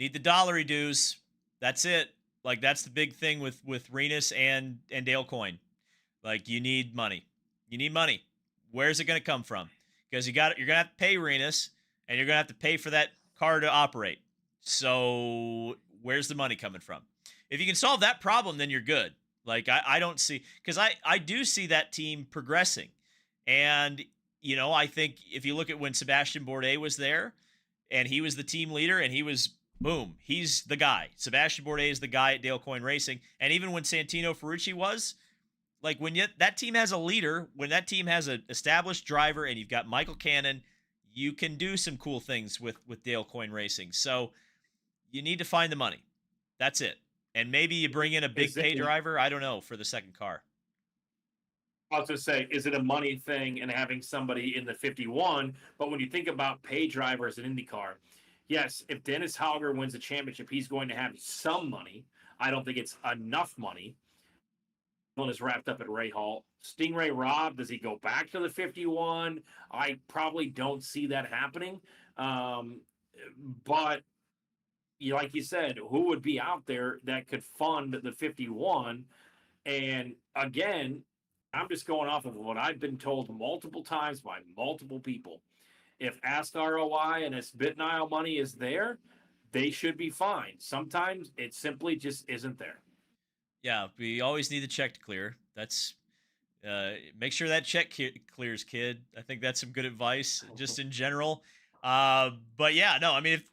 Need the dollary dues. That's it. Like, that's the big thing with Rinus and Dale Coyne. Like, you need money. You need money. Where's it going to come from? Because you're going to have to pay Rinus, and you're going to have to pay for that car to operate. So where's the money coming from? If you can solve that problem, then you're good. Like, I don't see, because I do see that team progressing. And, I think if you look at when Sebastian Bourdais was there, and he was the team leader, and he was boom. He's the guy. Sebastian Bourdais is the guy at Dale Coyne Racing, and even when Santino Ferrucci was, like when that team has a leader, when that team has an established driver, and you've got Michael Cannon, you can do some cool things with Dale Coyne Racing. So you need to find the money. That's it. And maybe you bring in a big pay driver. I don't know, for the second car. I was going to say, is it a money thing and having somebody in the 51? But when you think about pay drivers in IndyCar, yes, if Dennis Hauger wins the championship, he's going to have some money. I don't think it's enough money. One is wrapped up at Ray Hall. Stingray Robb, does he go back to the 51? I probably don't see that happening. But like you said, who would be out there that could fund the 51? And again, I'm just going off of what I've been told multiple times by multiple people. If Ask ROI and this BitNile money is there, they should be fine. Sometimes it simply just isn't there. Yeah, we always need the check to clear. That's make sure that check clears, kid. I think that's some good advice just in general. But yeah, no, I mean, if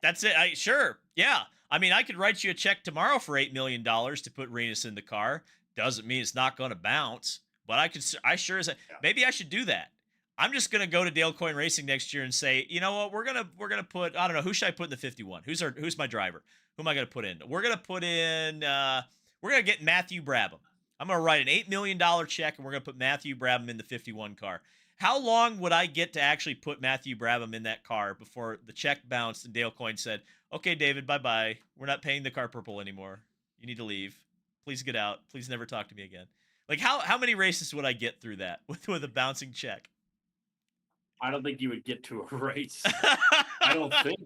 that's it, sure. Yeah. I mean, I could write you a check tomorrow for $8 million to put Renus in the car. Doesn't mean it's not going to bounce, but I sure as maybe I should do that. I'm just going to go to Dale Coyne Racing next year and say, you know what, we're going to put, I don't know, who should I put in the 51? Who's my driver? Who am I going to put in? We're going to put in, we're going to get Matthew Brabham. I'm going to write an $8 million check, and we're going to put Matthew Brabham in the 51 car. How long would I get to actually put Matthew Brabham in that car before the check bounced and Dale Coyne said, okay, David, bye-bye. We're not paying the car purple anymore. You need to leave. Please get out. Please never talk to me again. Like, how many races would I get through that with a bouncing check? I don't think you would get to a race. I don't think.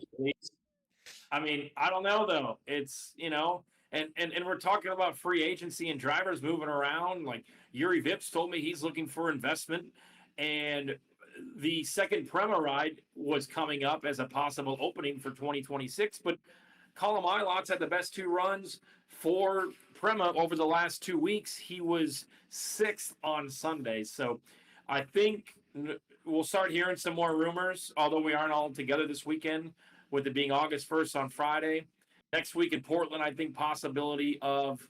I mean, I don't know, though. It's, and we're talking about free agency and drivers moving around. Like, Yuri Vips told me he's looking for investment. And the second Prema ride was coming up as a possible opening for 2026. But Colin Milot's had the best two runs for Prema over the last 2 weeks. He was 6th on Sunday. So I think we'll start hearing some more rumors, although we aren't all together this weekend, with it being August 1st on Friday. Next week in Portland, I think possibility of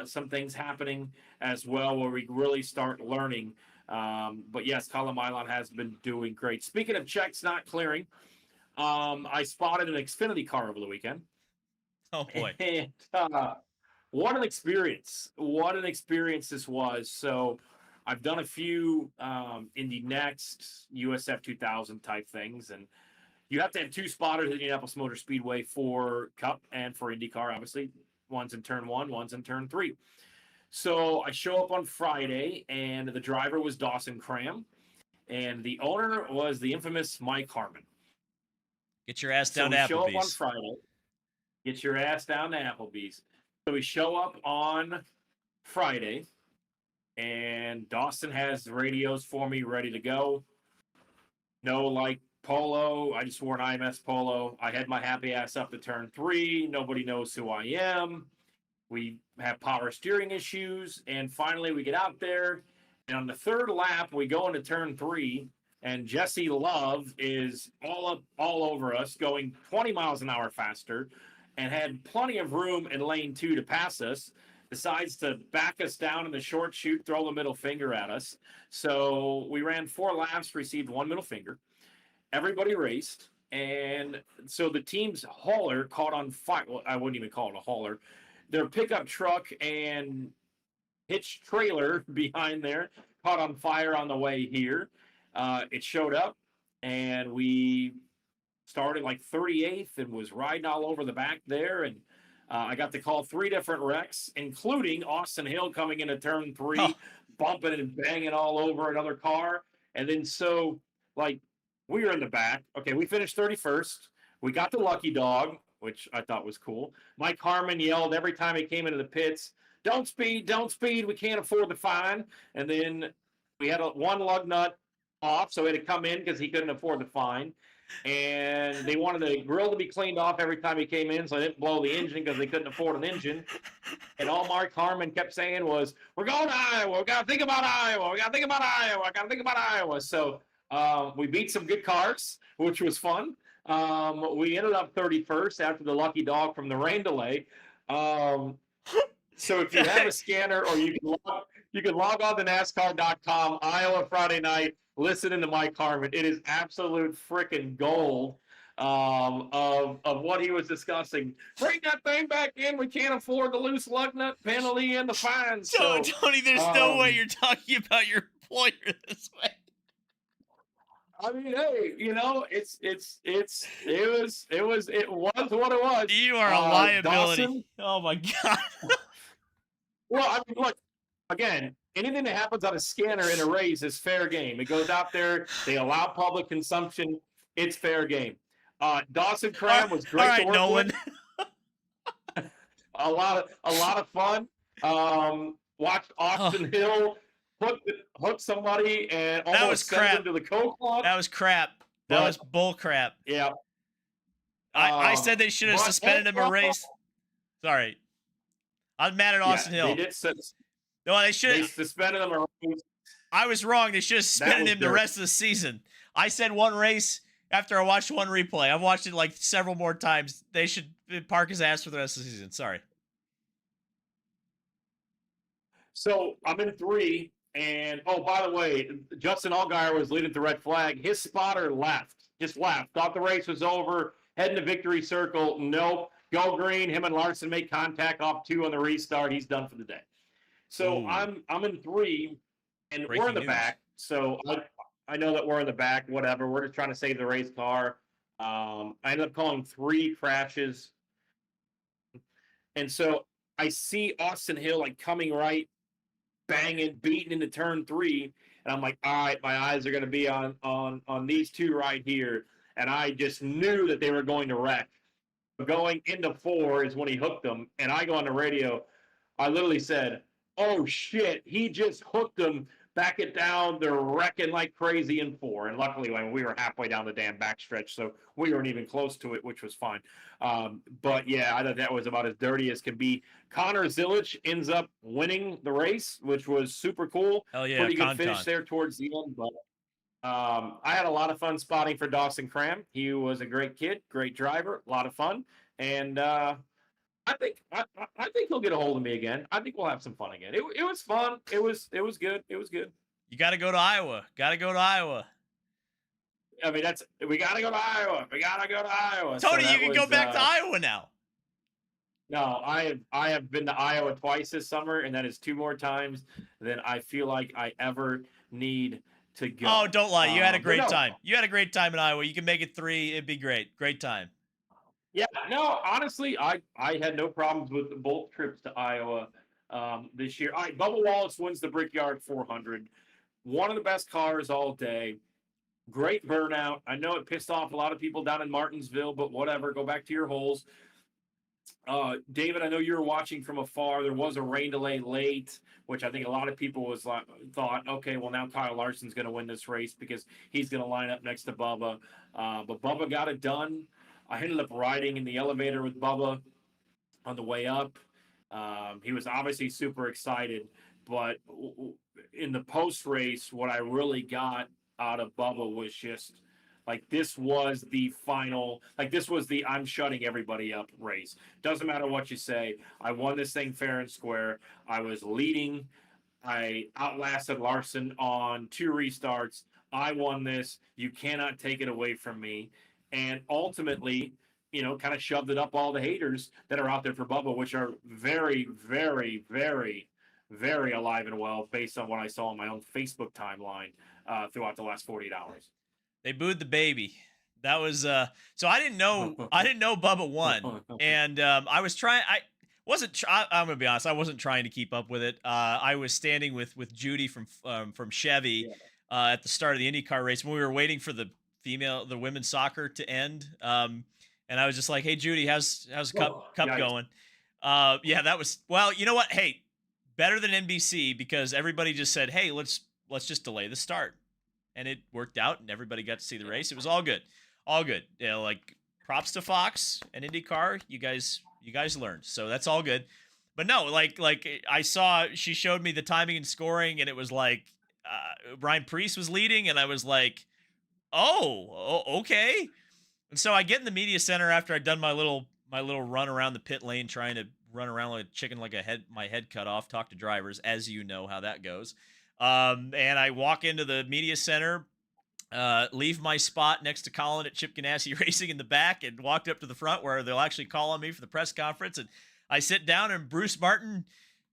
some things happening as well where we really start learning. But yes, Colin Milot has been doing great. Speaking of checks not clearing, I spotted an Xfinity car over the weekend. Oh, boy. And what an experience. What an experience this was. So I've done a few Indy Next, USF 2000 type things, and you have to have two spotters at Indianapolis Motor Speedway for Cup and for IndyCar, obviously. One's in turn 1, one's in turn 3. So I show up on Friday, and the driver was Dawson Cram, and the owner was the infamous Mike Harmon. Get your ass down to Applebee's. Show up on Friday. Get your ass down to Applebee's. So we show up on Friday, and Dawson has the radios for me ready to go. No, like, polo. I just wore an IMS polo. I had my happy ass up to turn 3. Nobody knows who I am. We have power steering issues. And finally, we get out there. And on the third lap, we go into turn 3. And Jesse Love is all over us, going 20 miles an hour faster, and had plenty of room in lane 2 to pass us. Decides to back us down in the short chute, throw the middle finger at us. So we ran 4 laps, received 1 middle finger. Everybody raced, and so the team's hauler caught on fire. Well, I wouldn't even call it a hauler. Their pickup truck and hitch trailer behind there caught on fire on the way here. It showed up, and we started like 38th and was riding all over the back there, and I got to call 3 different wrecks, including Austin Hill coming into turn 3, bumping and banging all over another car. And then we were in the back. Okay, we finished 31st. We got the lucky dog, which I thought was cool. Mike Harmon yelled every time he came into the pits, don't speed, we can't afford the fine. And then we had one lug nut off, so he had to come in because he couldn't afford the fine. And they wanted the grill to be cleaned off every time he came in, so they didn't blow the engine because they couldn't afford an engine. And all Mark Harmon kept saying was, we're going to Iowa. We got to think about Iowa. We got to think about Iowa. I got to think about Iowa. So we beat some good cars, which was fun. We ended up 31st after the lucky dog from the rain delay. So if you have a scanner, or you can log on to NASCAR.com, Iowa Friday night, listen to Mike Harmon. It is absolute freaking gold of what he was discussing. Bring that thing back in. We can't afford the loose lug nut penalty and the fines. So, Tony, there's no way you're talking about your employer this way. I mean, hey, it was what it was. You are a liability. Dawson, oh my God. well, I mean, look, again, anything that happens on a scanner in a race is fair game. It goes out there. They allow public consumption. It's fair game. Dawson Cram was great to work Nolan. with. a lot of fun. Watched Austin Hill hook somebody and almost send him to the Coke Club. That was crap. That was bull crap. Yeah. I said they should have suspended him a race. Sorry. I'm mad at Austin Hill. They did. No, they should. They suspended him a race. I was wrong. They should have suspended him the rest of the season. I said one race after I watched one replay. I've watched it like several more times. They should park his ass for the rest of the season. Sorry. So I'm in 3. And, oh, by the way, Justin Allgaier was leading the red flag. His spotter just left. Thought the race was over, heading to victory circle. Nope. Go green. Him and Larson make contact off 2 on the restart. He's done for the day. So I'm in 3, and we're in the back. So I know that we're in the back, whatever. We're just trying to save the race car. I ended up calling 3 crashes. And so I see Austin Hill coming right, banging, beating into turn 3, and I'm like, all right, my eyes are going to be on these 2 right here, and I just knew that they were going to wreck. Going into 4 is when he hooked them, and I go on the radio. I literally said, oh shit, he just hooked them. Back it down. They're wrecking like crazy in 4. And luckily, we were halfway down the damn backstretch, so we weren't even close to it, which was fine. But yeah, I thought that was about as dirty as can be. Connor Zilic ends up winning the race, which was super cool. Hell yeah, pretty good finish there towards the end. But I had a lot of fun spotting for Dawson Cram. He was a great kid, great driver, a lot of fun, and I think he'll get a hold of me again. I think we'll have some fun again. It was fun. It was good. It was good. You got to go to Iowa. I mean, we got to go to Iowa. Tony, so you can go back to Iowa now. No, I have been to Iowa twice this summer, and that is 2 more times than I feel like I ever need to go. Oh, don't lie. You had a great time. You had a great time in Iowa. You can make it 3. It'd be great. Great time. Yeah, no, honestly, I had no problems with both trips to Iowa this year. All right, Bubba Wallace wins the Brickyard 400. One of the best cars all day. Great burnout. I know it pissed off a lot of people down in Martinsville, but whatever. Go back to your holes. David, I know you were watching from afar. There was a rain delay late, which I think a lot of people thought, okay, well, now Kyle Larson's going to win this race because he's going to line up next to Bubba. But Bubba got it done. I ended up riding in the elevator with Bubba on the way up. He was obviously super excited, but in the post-race, what I really got out of Bubba was just this was the final, this was the I'm shutting everybody up race. Doesn't matter what you say. I won this thing fair and square. I was leading. I outlasted Larson on 2 restarts. I won this. You cannot take it away from me. And ultimately, kind of shoved it up all the haters that are out there for Bubba, which are very, very, very, very alive and well based on what I saw on my own Facebook timeline throughout the last 48 hours. They booed the baby. That was so I didn't know Bubba won, and I was trying. I'm gonna be honest. I wasn't trying to keep up with it. I was standing with Judy from Chevy at the start of the IndyCar race when we were waiting for the women's soccer to end. And I was just like, "Hey Judy, how's cup going?" Yeah, that was well. You know what? Hey, better than NBC because everybody just said, "Hey, let's just delay the start," and it worked out, and everybody got to see the race. It was all good, all good. Props to Fox and IndyCar. You guys learned, so that's all good. But no, I saw she showed me the timing and scoring, and it was Brian Preece was leading, and I was like, oh, okay. And so I get in the media center after I'd done my little run around the pit lane, trying to run around like a chicken, like my head cut off, talk to drivers, as you know how that goes. And I walk into the media center, leave my spot next to Colin at Chip Ganassi Racing in the back, and walked up to the front where they'll actually call on me for the press conference. And I sit down, and Bruce Martin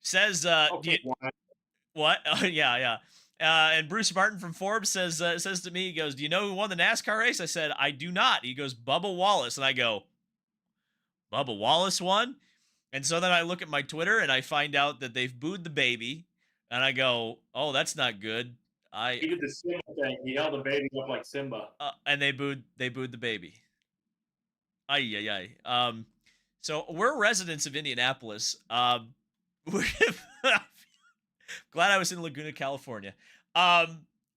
says, "Do you, Okay, why? what? Yeah, yeah." And Bruce Martin from Forbes says to me, he goes, "Do you know who won the NASCAR race?" I said, "I do not." He goes, "Bubba Wallace," and I go, "Bubba Wallace won?" And so then I look at my Twitter and I find out that they've booed the baby, and I go, "Oh, that's not good." I He did the Simba thing. He held the baby up like Simba. and they booed the baby. Ay ay ay. So we're residents of Indianapolis. We're glad I was in Laguna, California.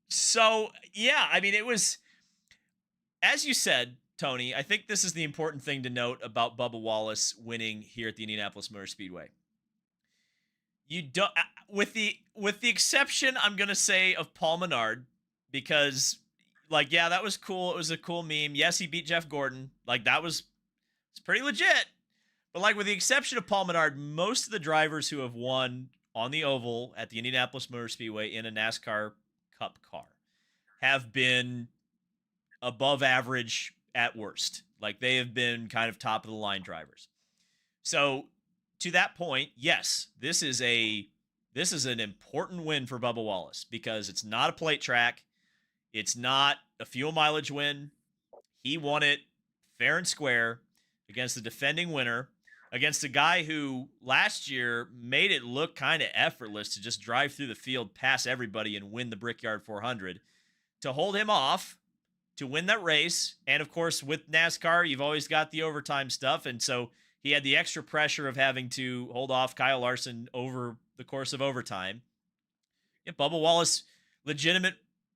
So yeah, I mean, it was, as you said, Tony. I think this is the important thing to note about Bubba Wallace winning here at the Indianapolis Motor Speedway. You don't, with the exception, I'm gonna say, of Paul Menard, because, like, yeah, that was cool. It was a cool meme. Yes, he beat Jeff Gordon. Like, it's pretty legit. But, like, with the exception of Paul Menard, most of the drivers who have won on the oval at the Indianapolis Motor Speedway in a NASCAR Cup car have been above average at worst. Like, they have been kind of top of the line drivers. So, to that point, yes, this is an important win for Bubba Wallace, because it's not a plate track. It's not a fuel mileage win. He won it fair and square against the defending winner, against a guy who last year made it look kind of effortless to just drive through the field, pass everybody, and win the Brickyard 400. To hold him off, to win that race, and of course, with NASCAR, you've always got the overtime stuff, and so he had the extra pressure of having to hold off Kyle Larson over the course of overtime. Yeah, Bubba Wallace, legitimate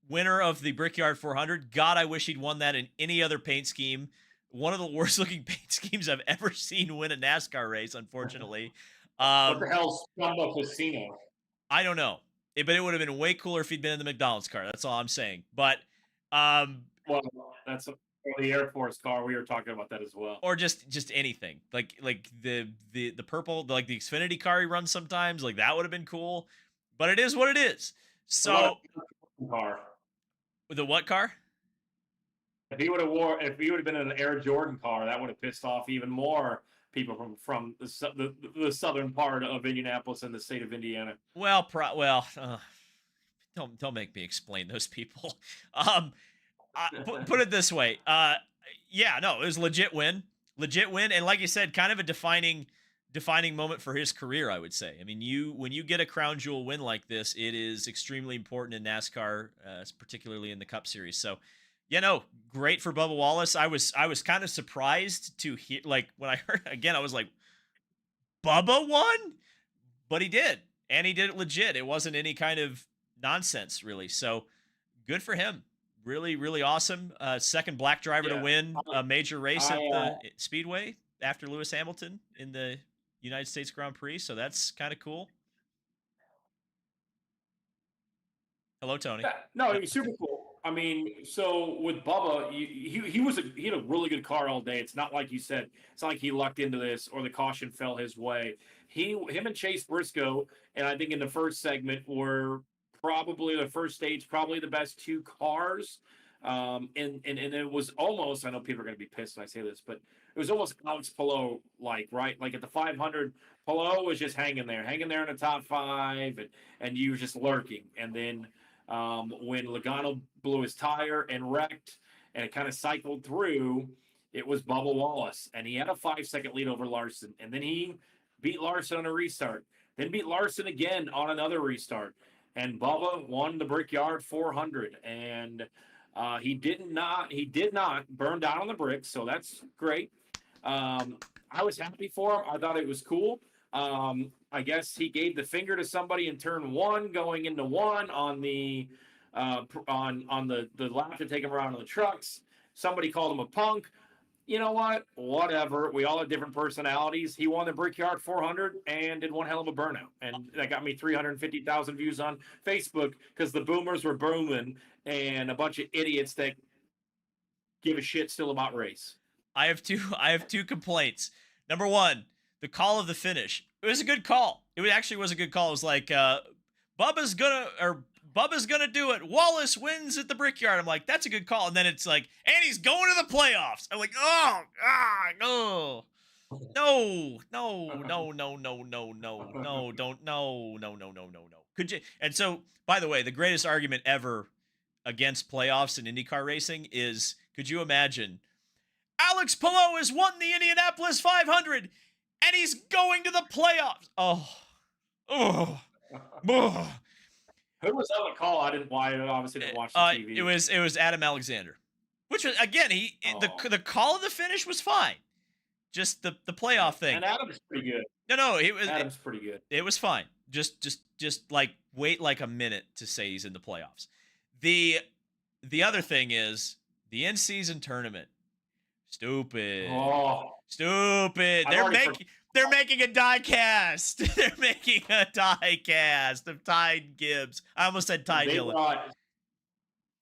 winner of the Brickyard 400. God, I wish he'd won that in any other paint scheme. One of the worst looking paint schemes I've ever seen win a NASCAR race, unfortunately. What the hell's Scumba Casino? I don't know. But it would have been way cooler if he'd been in the McDonald's car. That's all I'm saying. But um, Well, that's the Air Force car. We were talking about that as well. or just anything, like the purple, like the Xfinity car he runs sometimes, like that would have been cool. But it is what it is. So Car. the what car? If he would have been in an Air Jordan car, that would have pissed off even more people from the southern part of Indianapolis and the state of Indiana. Well, don't make me explain those people. Put it this way. Yeah, no, it was legit win, and like you said, kind of a defining moment for his career, I would say. I mean, when you get a crown jewel win like this, it is extremely important in NASCAR, particularly in the Cup Series. So, yeah, no, great for Bubba Wallace. I was kind of surprised to hear, like, when I heard again, I was like, Bubba won, but he did, and he did it legit. It wasn't any kind of nonsense, really. So, good for him. Really, really awesome. Second black driver to win a major race at the Speedway after Lewis Hamilton in the United States Grand Prix. So that's kind of cool. Hello, Tony. Yeah, no, it was super cool. I mean, so with Bubba, he had a really good car all day. It's not like you said. It's not like he lucked into this or the caution fell his way. Him and Chase Briscoe, and I think in the first segment were probably the first stage, probably the best two cars. And it was almost, I know people are going to be pissed when I say this, but it was almost Alex Palou like, right? Like at the 500, Palou was just hanging there in the top five, and you were just lurking. And then when Logano blew his tire and wrecked, and it kind of cycled through, it was Bubba Wallace, and he had a 5-second lead over Larson, and then he beat Larson on a restart, then beat Larson again on another restart, and Bubba won the Brickyard 400, and he did not burn down on the bricks, so that's great. I was happy for him. I thought it was cool. I guess he gave the finger to somebody in turn one, going into one on the lap to take him around on the trucks. Somebody called him a punk. You know what? Whatever. We all have different personalities. He won the Brickyard 400 and did one hell of a burnout. And that got me 350,000 views on Facebook because the boomers were booming and a bunch of idiots that give a shit still about race. I have two complaints. Number one, the call of the finish. It was a good call. It actually was a good call. It was like Bubba's gonna do it. Wallace wins at the Brickyard. I'm like, that's a good call. And then it's like, and he's going to the playoffs. I'm like, no. Could you? And so, by the way, the greatest argument ever against playoffs in IndyCar racing is, could you imagine? Alex Palou has won the Indianapolis 500, and he's going to the playoffs. Oh. Who was on the call? I obviously didn't watch the TV. It was Adam Alexander, which was, again, the call of the finish was fine. Just the playoff thing. And Adam's pretty good. No, Adam's pretty good. It was fine. Just like wait like a minute to say he's in the playoffs. The other thing is the in-season tournament. Stupid. Stupid. They're making a die cast. They're making a die cast of Ty Gibbs. I almost said Ty Dillon.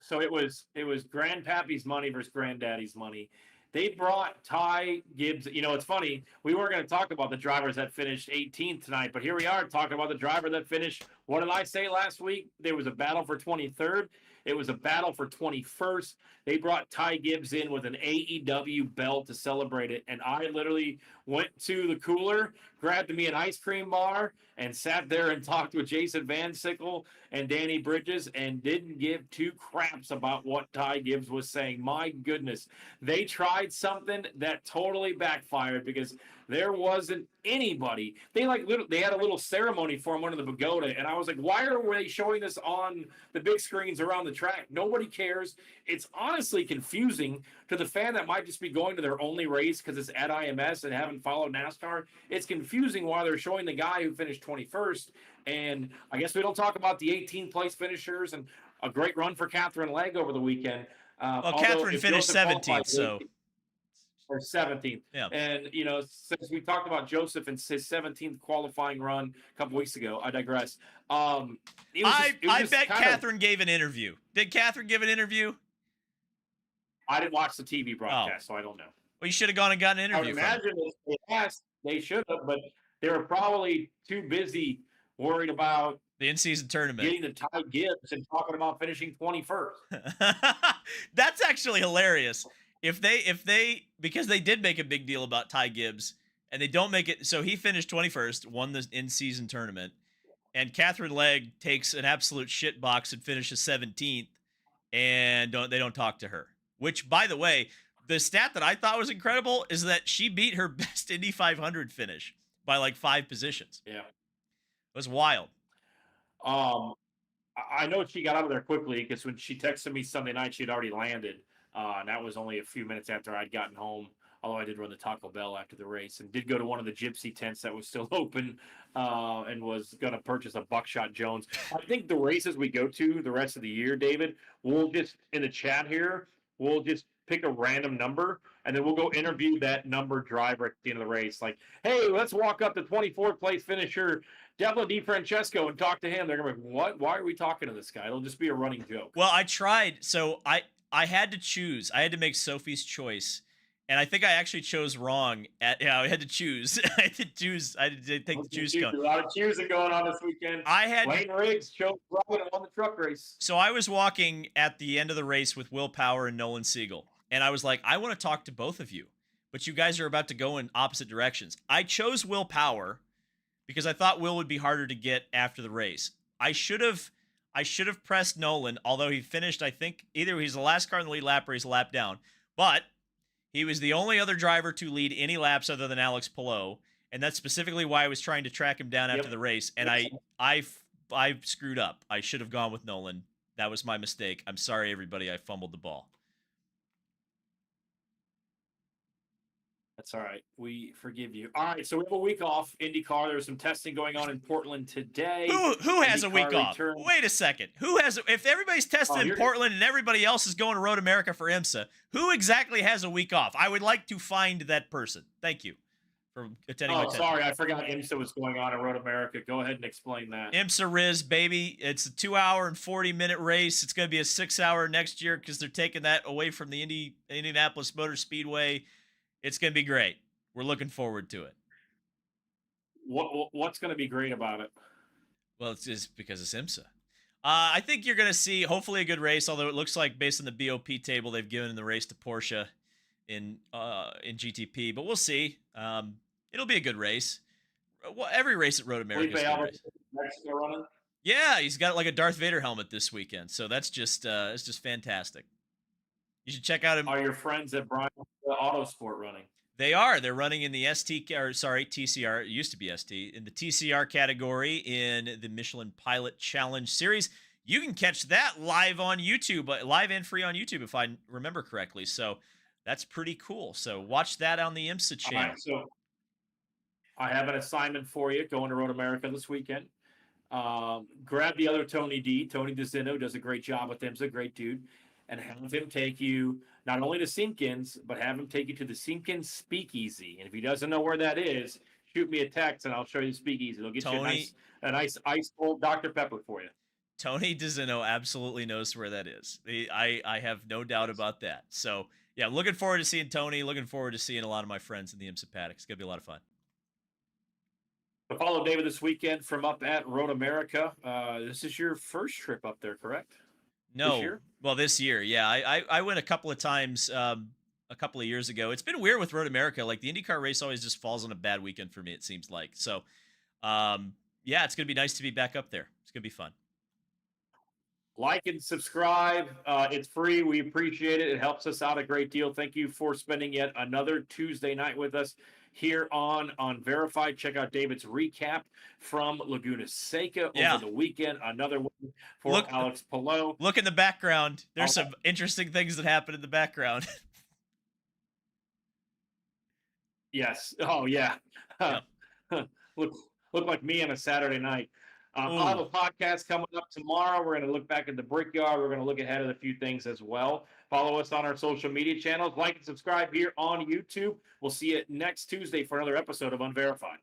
So it was Grandpappy's money versus Granddaddy's money. They brought Ty Gibbs. You know, it's funny. We weren't going to talk about the drivers that finished 18th tonight, but here we are talking about the driver that finished. What did I say last week? There was a battle for 23rd. It was a battle for 21st. They brought Ty Gibbs in with an AEW belt to celebrate it. And I literally went to the cooler, grabbed me an ice cream bar, and sat there and talked with Jason Van Sickle and Danny Bridges and didn't give two craps about what Ty Gibbs was saying. My goodness. They tried something that totally backfired because there wasn't anybody. They had a little ceremony for him under the pagoda, and I was like, why are they showing this on the big screens around the track? Nobody cares. It's honestly confusing to the fan that might just be going to their only race because it's at IMS and haven't followed NASCAR. It's confusing why they're showing the guy who finished 21st, and I guess we don't talk about the 18th place finishers and a great run for Catherine Legg over the weekend. Well, Catherine finished 17th, so... Or 17th. Yeah. And, you know, since we talked about Joseph and his 17th qualifying run a couple weeks ago, I digress. I bet Catherine gave an interview. Did Catherine give an interview? I didn't watch the TV broadcast, so I don't know. Well, you should have gone and gotten an interview. I would imagine they should have, but they were probably too busy worried about the in-season tournament, getting to Ty Gibbs and talking about finishing 21st. That's actually hilarious. If they because they did make a big deal about Ty Gibbs, and they don't make it, so he finished 21st, won the in-season tournament, and Catherine Legg takes an absolute shit box and finishes 17th, and they don't talk to her. Which, by the way, the stat that I thought was incredible is that she beat her best Indy 500 finish by like 5 positions. Yeah, it was wild. I know she got out of there quickly because when she texted me Sunday night, she had already landed. And that was only a few minutes after I'd gotten home, although I did run the Taco Bell after the race and did go to one of the gypsy tents that was still open and was going to purchase a Buckshot Jones. I think the races we go to the rest of the year, David, we'll just, in the chat here, we'll just pick a random number, and then we'll go interview that number driver at the end of the race. Like, hey, let's walk up to 24th place finisher, Devlin DiFrancesco, and talk to him. They're going to be like, what? Why are we talking to this guy? It'll just be a running joke. Well, I tried. So I had to choose. I had to make Sophie's choice, and I think I actually chose wrong. I had to choose. I had to choose. I had to take the choose gun. A lot of choosing going on this weekend. Wayne Riggs chose Robin and won the truck race. So I was walking at the end of the race with Will Power and Nolan Siegel, and I was like, I want to talk to both of you, but you guys are about to go in opposite directions. I chose Will Power because I thought Will would be harder to get after the race. I should have pressed Nolan, although he finished, I think, either he's the last car in the lead lap or he's a lap down. But he was the only other driver to lead any laps other than Alex Palou, and that's specifically why I was trying to track him down after the race. And I screwed up. I should have gone with Nolan. That was my mistake. I'm sorry, everybody. I fumbled the ball. That's all right. We forgive you. All right, so we have a week off. IndyCar. There's some testing going on in Portland today. Who has a week off? Wait a second. Who has? If everybody's tested in Portland and everybody else is going to Road America for IMSA, who exactly has a week off? I would like to find that person. Thank you. for attending Oh, my 10th. sorry, I forgot IMSA was going on in Road America. Go ahead and explain that. IMSA Riz, baby. It's a 2-hour and 40-minute race. It's going to be a 6-hour next year because they're taking that away from the Indianapolis Motor Speedway. It's going to be great. We're looking forward to it. What's going to be great about it? Well, it's just because it's IMSA. I think you're going to see hopefully a good race, although it looks like based on the BOP table they've given the race to Porsche in GTP, but we'll see. It'll be a good race. Well, every race at Road America is a good race. Mexico running? Yeah, he's got like a Darth Vader helmet this weekend, so that's just it's just fantastic. You should check out him. Are your friends at Brian Autosport running? They are. They're running in the TCR. It used to be ST in the TCR category in the Michelin Pilot Challenge Series. You can catch that live on YouTube, live and free on YouTube, if I remember correctly. So that's pretty cool. So watch that on the IMSA channel. Right, so I have an assignment for you going to Road America this weekend. Grab the other Tony D. Tony DeZino does a great job with IMSA, great dude. And have him take you not only to Simpkins, but have him take you to the Simpkins Speakeasy. And if he doesn't know where that is, shoot me a text and I'll show you the Speakeasy. It'll get you a nice ice cold Dr. Pepper for you. Tony DeZino absolutely knows where that is. I have no doubt about that. So, yeah, looking forward to seeing Tony. Looking forward to seeing a lot of my friends in the IMSA paddock. It's going to be a lot of fun. To follow David this weekend from up at Road America. This is your first trip up there, correct? No. This year? Well, this year, yeah. I went a couple of times a couple of years ago. It's been weird with Road America. Like, the IndyCar race always just falls on a bad weekend for me, it seems like. So, yeah, it's going to be nice to be back up there. It's going to be fun. Like and subscribe. It's free. We appreciate it. It helps us out a great deal. Thank you for spending yet another Tuesday night with us here on Unverified. Check out David's recap from Laguna Seca over the weekend. Another one for Alex Palou. Look in the background. There's some interesting things that happen in the background. Yes. Oh, yeah. Look like me on a Saturday night. I'll have a podcast coming up tomorrow. We're going to look back at the Brickyard. We're going to look ahead at a few things as well. Follow us on our social media channels. Like and subscribe here on YouTube. We'll see you next Tuesday for another episode of Unverified.